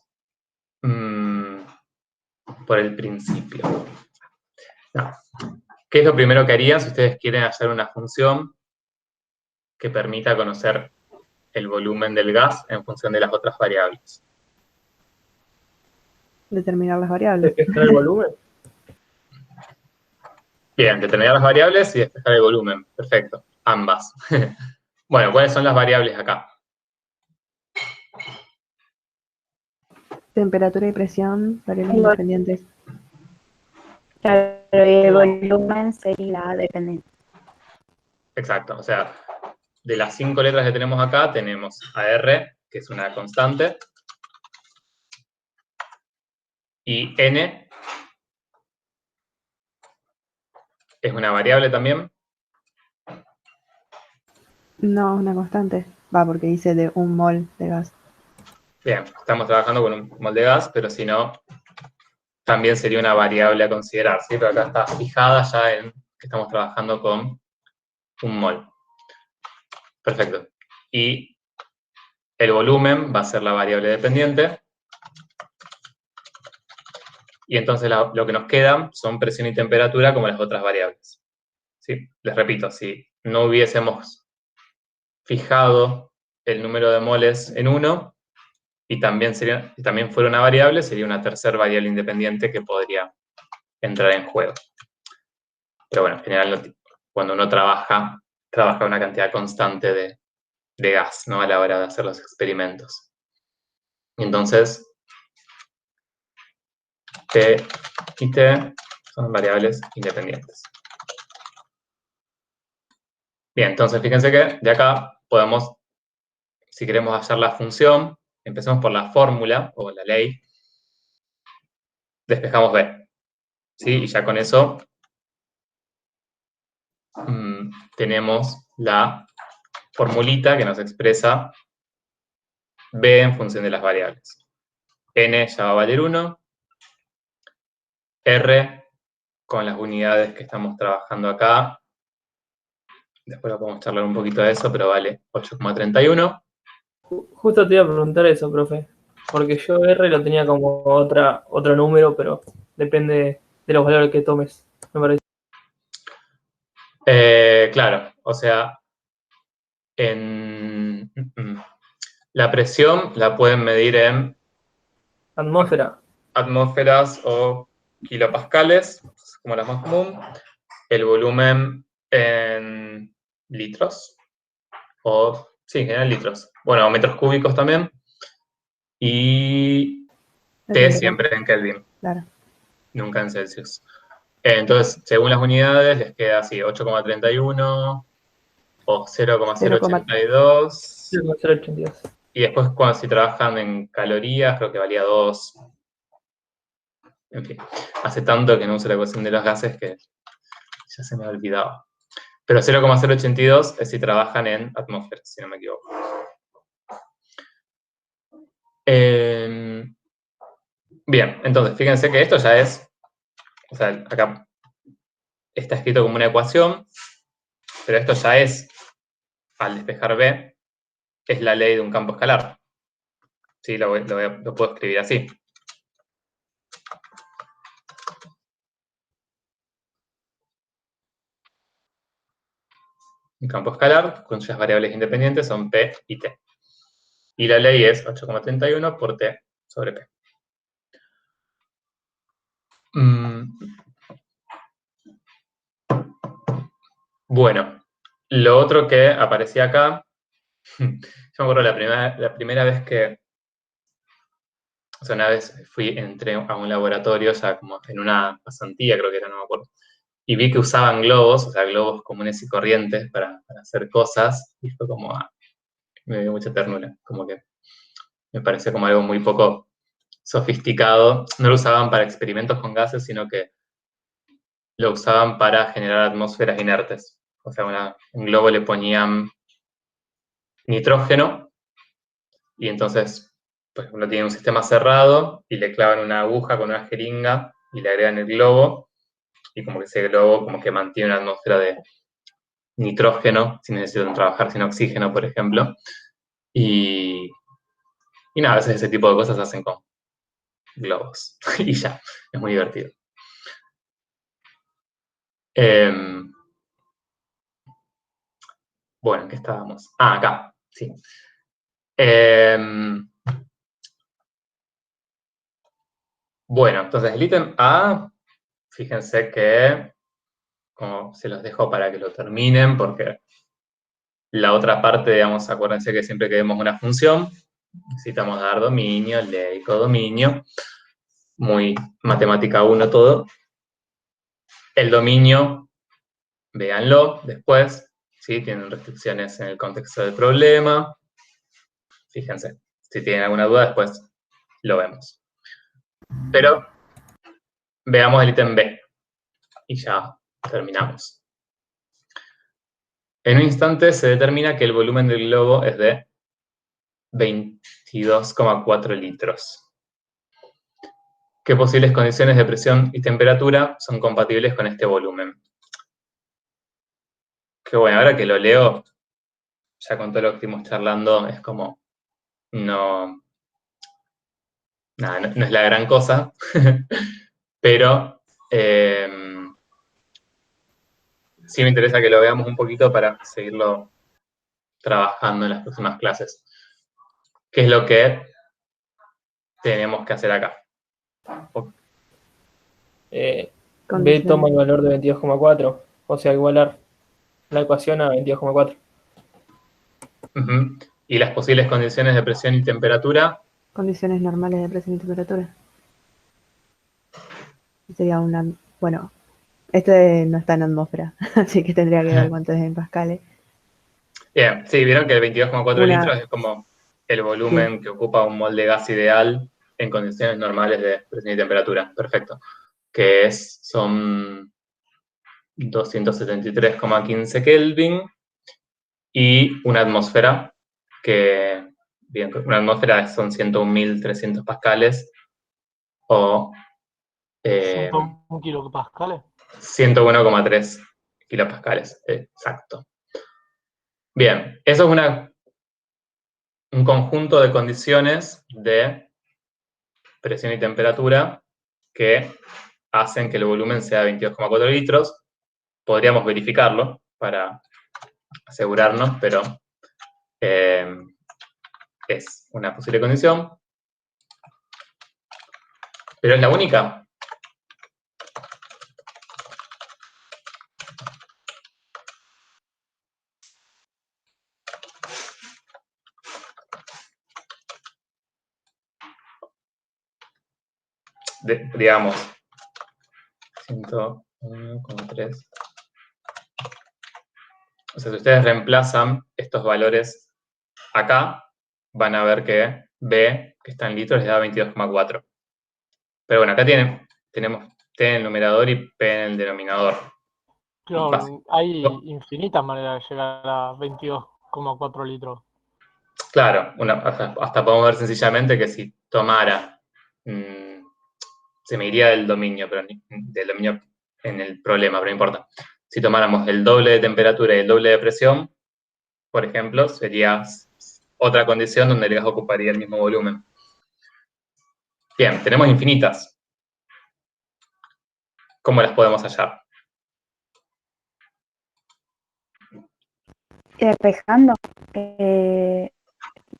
por el principio. No. ¿Qué es lo primero que harían si ustedes quieren hacer una función que permita conocer el volumen del gas en función de las otras variables? Determinar las variables. Despejar el volumen. Bien, determinar las variables y despejar el volumen. Perfecto, ambas. Bueno, ¿cuáles son las variables acá? Temperatura y presión, variables independientes. Claro, y el volumen sería dependiente. Exacto, o sea, de las 5 letras que tenemos acá, tenemos AR, que es una constante, y N es una variable también. No, es una constante. Va, porque dice de 1 mol de gas. Bien, estamos trabajando con un mol de gas, pero si no, también sería una variable a considerar, ¿sí? Pero acá está fijada ya en que estamos trabajando con un mol. Perfecto. Y el volumen va a ser la variable dependiente. Y entonces lo que nos queda son presión y temperatura como las otras variables. ¿Sí? Les repito, si no hubiésemos fijado el número de moles en 1 y también fuera una variable, sería una tercera variable independiente que podría entrar en juego. Pero bueno, en general, cuando uno trabaja una cantidad constante de gas, ¿no? A la hora de hacer los experimentos. Y entonces, T y T son variables independientes. Bien, entonces fíjense que de acá podemos, si queremos hacer la función, empecemos por la fórmula o la ley, despejamos B. ¿Sí? Y ya con eso tenemos la formulita que nos expresa B en función de las variables. N ya va a valer 1, R con las unidades que estamos trabajando acá, después podemos charlar un poquito de eso, pero vale 8,31. Justo te iba a preguntar eso, profe. Porque yo R lo tenía como otro número, pero depende de los valores que tomes, me parece. Claro, o sea, la presión la pueden medir en Atmósfera. atmósferas o kilopascales, como la más común. El volumen en litros, sí, en general litros. Bueno, metros cúbicos también. Y T siempre en Kelvin. Claro. Nunca en Celsius. Entonces, según las unidades, les queda así, 8,31 o 0,082. 0,082. Y después, si trabajan en calorías, creo que valía 2. En fin, hace tanto que no uso la ecuación de los gases que ya se me ha olvidado. Pero 0,082 es si trabajan en atmósferas, si no me equivoco. Bien, entonces, fíjense que esto ya es, o sea, acá está escrito como una ecuación, pero esto ya es, al despejar B, es la ley de un campo escalar. Sí, lo puedo escribir así. Un campo escalar cuyas variables independientes son P y T. Y la ley es 8,31 por T sobre P. Bueno, lo otro que aparecía acá, yo me acuerdo la primera vez que, o sea, una vez entré a un laboratorio, ya como en una pasantía, creo que era, no me acuerdo, y vi que usaban globos, o sea, globos comunes y corrientes para hacer cosas, y fue como, me dio mucha ternura, como que me pareció como algo muy poco sofisticado. No lo usaban para experimentos con gases, sino que lo usaban para generar atmósferas inertes. O sea, un globo le ponían nitrógeno, y entonces, pues uno tiene un sistema cerrado, y le clavan una aguja con una jeringa, y le agregan el globo, y como que ese globo como que mantiene una atmósfera de nitrógeno, sin necesitar trabajar sin oxígeno, por ejemplo. Y nada, a veces ese tipo de cosas se hacen con globos. Y ya, es muy divertido. Bueno, ¿en qué estábamos? Ah, acá, sí. Bueno, entonces el ítem A, fíjense que, como se los dejo para que lo terminen, porque la otra parte, digamos, acuérdense que siempre que vemos una función, necesitamos dar dominio, ley, codominio, muy matemática 1 todo. El dominio, véanlo después, ¿sí? Tienen restricciones en el contexto del problema. Fíjense, si tienen alguna duda después lo vemos. Pero veamos el ítem B y ya terminamos. En un instante se determina que el volumen del globo es de 22,4 litros. ¿Qué posibles condiciones de presión y temperatura son compatibles con este volumen? Que bueno, ahora que lo leo, ya con todo lo que estuvimos charlando, es como, no es la gran cosa, pero sí me interesa que lo veamos un poquito para seguirlo trabajando en las próximas clases. ¿Qué es lo que tenemos que hacer acá? B toma el valor de 22,4, o sea, igualar la ecuación a 22,4. ¿Y las posibles condiciones de presión y temperatura? Condiciones normales de presión y temperatura. Sería una... Bueno, este no está en atmósfera, así que tendría que ver cuánto es en pascales. Bien, sí, vieron que el 22,4 litros es como el volumen que ocupa un mol de gas ideal en condiciones normales de presión y temperatura. Perfecto. Que son 273,15 Kelvin y una atmósfera que, bien, una atmósfera son 101.300 pascales o 101 kilopascales. 101,3 kilopascales, exacto. Bien, eso es un conjunto de condiciones de presión y temperatura que hacen que el volumen sea 22,4 litros. Podríamos verificarlo para asegurarnos, pero es una posible condición. ¿Pero es la única? Digamos, 101,3. O sea, si ustedes reemplazan estos valores acá, van a ver que B, que está en litros, les da 22,4. Pero bueno, acá tenemos T en el numerador y P en el denominador. Claro, hay infinitas maneras de llegar a 22,4 litros. Claro, hasta podemos ver sencillamente que si tomara, se me iría del dominio, pero del dominio en el problema, pero no importa. Si tomáramos el doble de temperatura y el doble de presión, por ejemplo, sería otra condición donde el gas ocuparía el mismo volumen. Bien, tenemos infinitas. ¿Cómo las podemos hallar? Despejando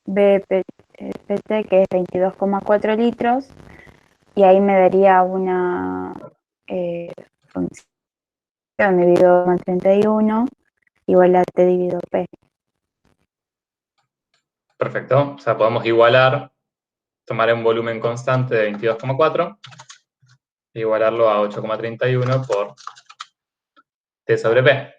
BPT, que es 22,4 litros, y ahí me daría una función dividido en 31 igual a T dividido P. Perfecto. O sea, podemos igualar, tomar un volumen constante de 22,4 e igualarlo a 8,31 por T sobre P.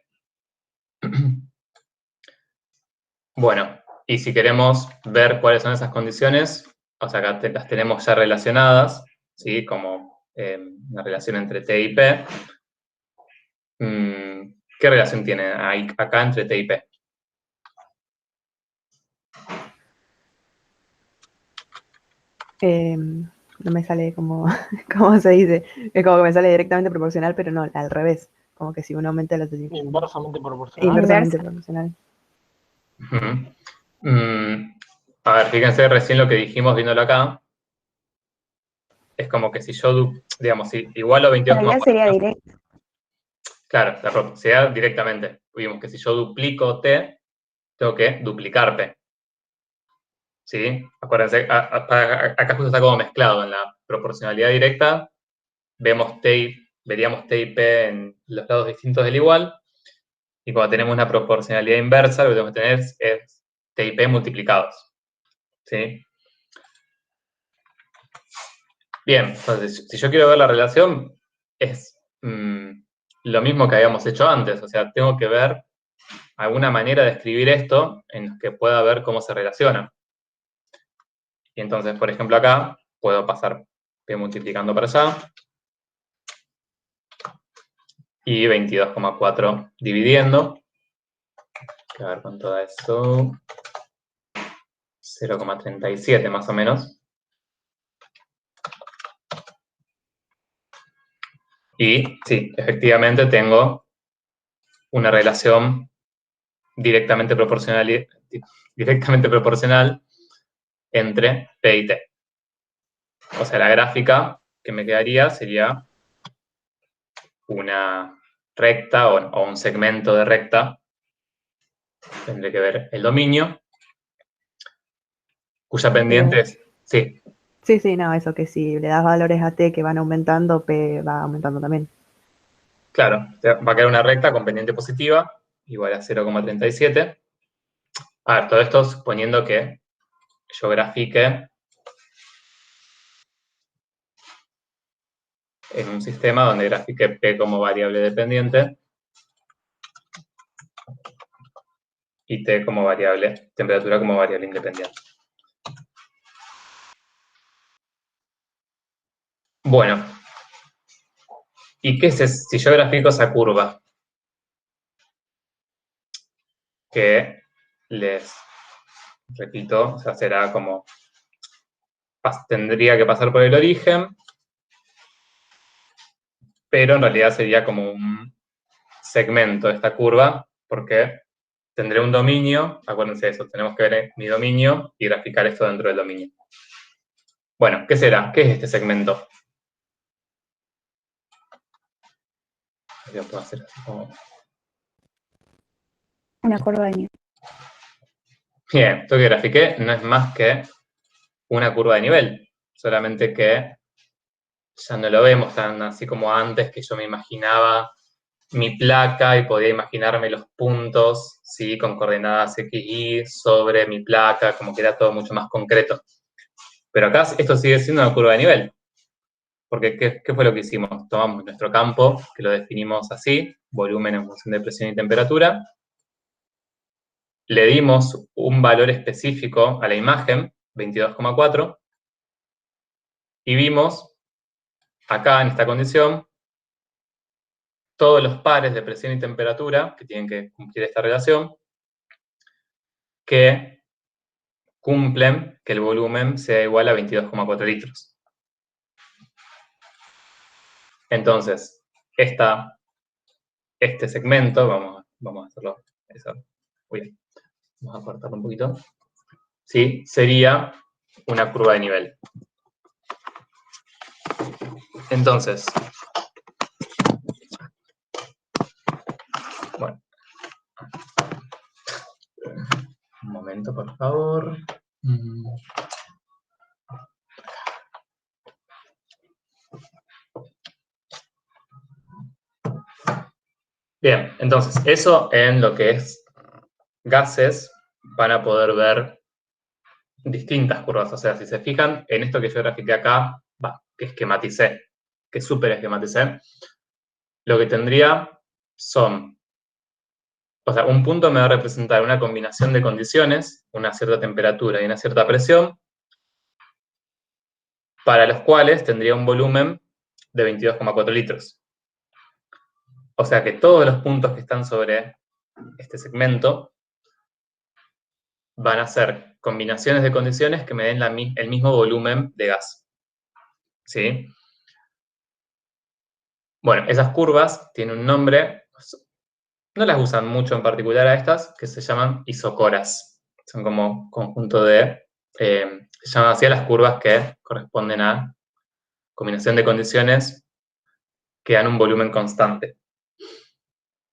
Bueno, y si queremos ver cuáles son esas condiciones, o sea, acá las tenemos ya relacionadas, ¿sí? Como una relación entre T y P. ¿Qué relación tiene acá entre T y P? No me sale como se dice, es como que me sale directamente proporcional, pero no, al revés, como que si uno aumenta la tensión. Inversamente proporcional. Inversamente proporcional. A ver, fíjense recién lo que dijimos viéndolo acá. Es como que si yo, digamos, si igualo 22,4. Sería directo. Claro, la proporcionalidad directamente. Vimos que si yo duplico T, tengo que duplicar P. ¿Sí? Acuérdense, acá justo está como mezclado. En la proporcionalidad directa veríamos T y P en los lados distintos del igual. Y cuando tenemos una proporcionalidad inversa, lo que tenemos que tener es T y P multiplicados. ¿Sí? Bien, entonces, si yo quiero ver la relación, es lo mismo que habíamos hecho antes. O sea, tengo que ver alguna manera de escribir esto en la que pueda ver cómo se relaciona. Y entonces, por ejemplo, acá puedo pasar P multiplicando para allá y 22,4 dividiendo. A ver cuánto da eso. 0,37 más o menos. Y sí, efectivamente tengo una relación directamente proporcional entre P y T. O sea, la gráfica que me quedaría sería una recta o un segmento de recta. Tendré que ver el dominio, cuya pendiente es... Sí, Sí, no, eso que si le das valores a T que van aumentando, P va aumentando también. claro, va a quedar una recta con pendiente positiva, igual a 0,37. A ver, todo esto suponiendo que yo grafique en un sistema donde grafique P como variable dependiente y T como variable, temperatura como variable independiente. Bueno, ¿y qué es si yo grafico esa curva? Que les repito, o sea, será como tendría que pasar por el origen, pero en realidad sería como un segmento de esta curva, porque tendré un dominio, acuérdense de eso, tenemos que ver mi dominio y graficar esto dentro del dominio. Bueno, ¿qué será? ¿Qué es este segmento? Yo puedo hacer así como... Una curva de nivel. Bien, esto que grafiqué no es más que una curva de nivel, solamente que ya no lo vemos tan así como antes, que yo me imaginaba mi placa y podía imaginarme los puntos, ¿sí? Con coordenadas X, Y sobre mi placa, como que era todo mucho más concreto. Pero acá esto sigue siendo una curva de nivel. Porque, ¿qué fue lo que hicimos? Tomamos nuestro campo, que lo definimos así, volumen en función de presión y temperatura. Le dimos un valor específico a la imagen, 22,4. Y vimos, acá en esta condición, todos los pares de presión y temperatura que tienen que cumplir esta relación, que cumplen que el volumen sea igual a 22,4 litros. Entonces, este segmento, vamos a hacerlo, vamos a cortarlo un poquito, ¿sí? Sería una curva de nivel. Entonces, bueno, un momento, por favor. Bien, entonces, eso en lo que es gases, van a poder ver distintas curvas. O sea, si se fijan en esto que yo grafiqué acá, que esquematicé, que súper esquematicé, lo que tendría son, o sea, un punto me va a representar una combinación de condiciones, una cierta temperatura y una cierta presión, para los cuales tendría un volumen de 22,4 litros. O sea que todos los puntos que están sobre este segmento van a ser combinaciones de condiciones que me den el mismo volumen de gas. ¿Sí? Bueno, esas curvas tienen un nombre, no las usan mucho en particular a estas, que se llaman isocoras. Son como conjunto de, se llaman así a las curvas que corresponden a combinación de condiciones que dan un volumen constante.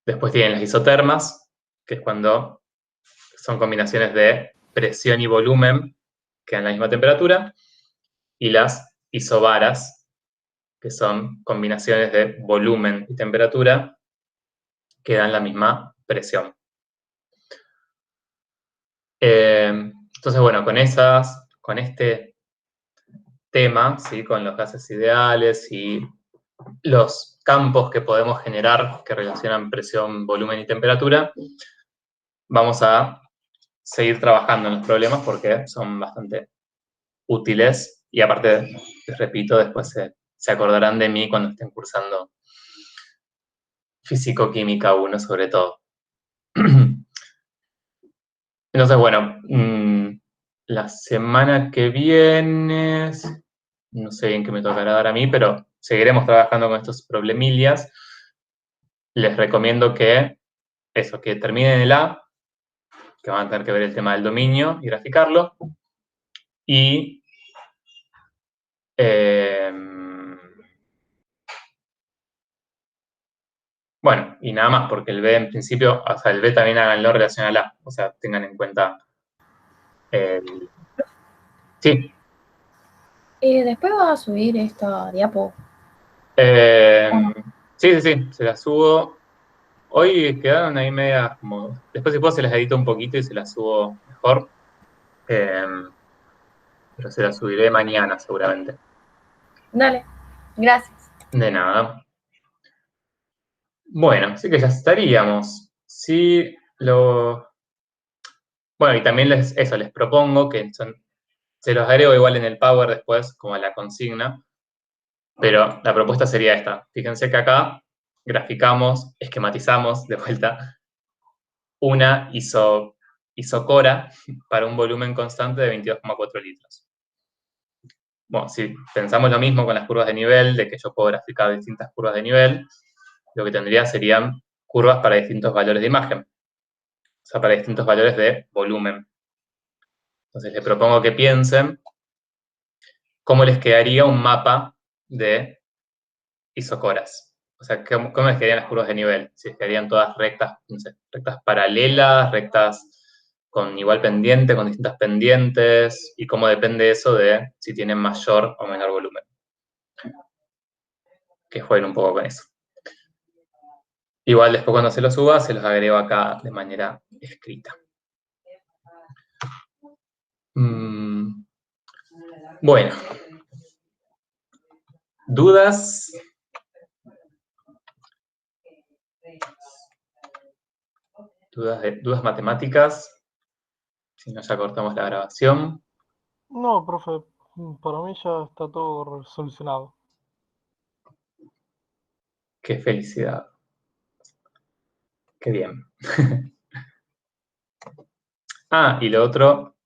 Después tienen las isotermas, que es cuando son combinaciones de presión y volumen que dan la misma temperatura, y las isobaras, que son combinaciones de volumen y temperatura que dan la misma presión. Entonces, bueno, con este tema, ¿sí? Con los gases ideales y los campos que podemos generar que relacionan presión, volumen y temperatura, vamos a seguir trabajando en los problemas porque son bastante útiles y aparte, les repito, después se acordarán de mí cuando estén cursando Físico-Química 1 sobre todo. Entonces, bueno, la semana que viene, no sé bien qué me tocará dar a mí, pero seguiremos trabajando con estos problemillas. Les recomiendo que terminen el A, que van a tener que ver el tema del dominio y graficarlo. Y bueno, y nada más, porque el B en principio, o sea, el B también háganlo en relación al A, o sea, tengan en cuenta el... Sí. Después vas a subir esta diapo. Sí, se las subo. Hoy quedaron ahí medias como... Después si puedo se las edito un poquito y se las subo mejor. Pero se las subiré mañana seguramente. Dale, gracias. De nada. Bueno, así que ya estaríamos. Sí, Bueno, y también les propongo que se los agrego igual en el Power después, como la consigna, pero la propuesta sería esta. Fíjense que acá graficamos, esquematizamos de vuelta una isocora para un volumen constante de 22,4 litros. Bueno, si pensamos lo mismo con las curvas de nivel, de que yo puedo graficar distintas curvas de nivel, lo que tendría serían curvas para distintos valores de imagen, o sea, para distintos valores de volumen. Entonces les propongo que piensen cómo les quedaría un mapa de isocoras. O sea, ¿cómo les quedarían las curvas de nivel? Si les quedarían todas rectas, no sé, rectas paralelas, rectas con igual pendiente, con distintas pendientes, y cómo depende eso de si tienen mayor o menor volumen. Que jueguen un poco con eso. Igual después cuando se los suba, se los agrego acá de manera escrita. Bueno. ¿Dudas? ¿Dudas matemáticas? Si no, ya cortamos la grabación. No, profe, para mí ya está todo solucionado. Qué felicidad. Qué bien. Y lo otro,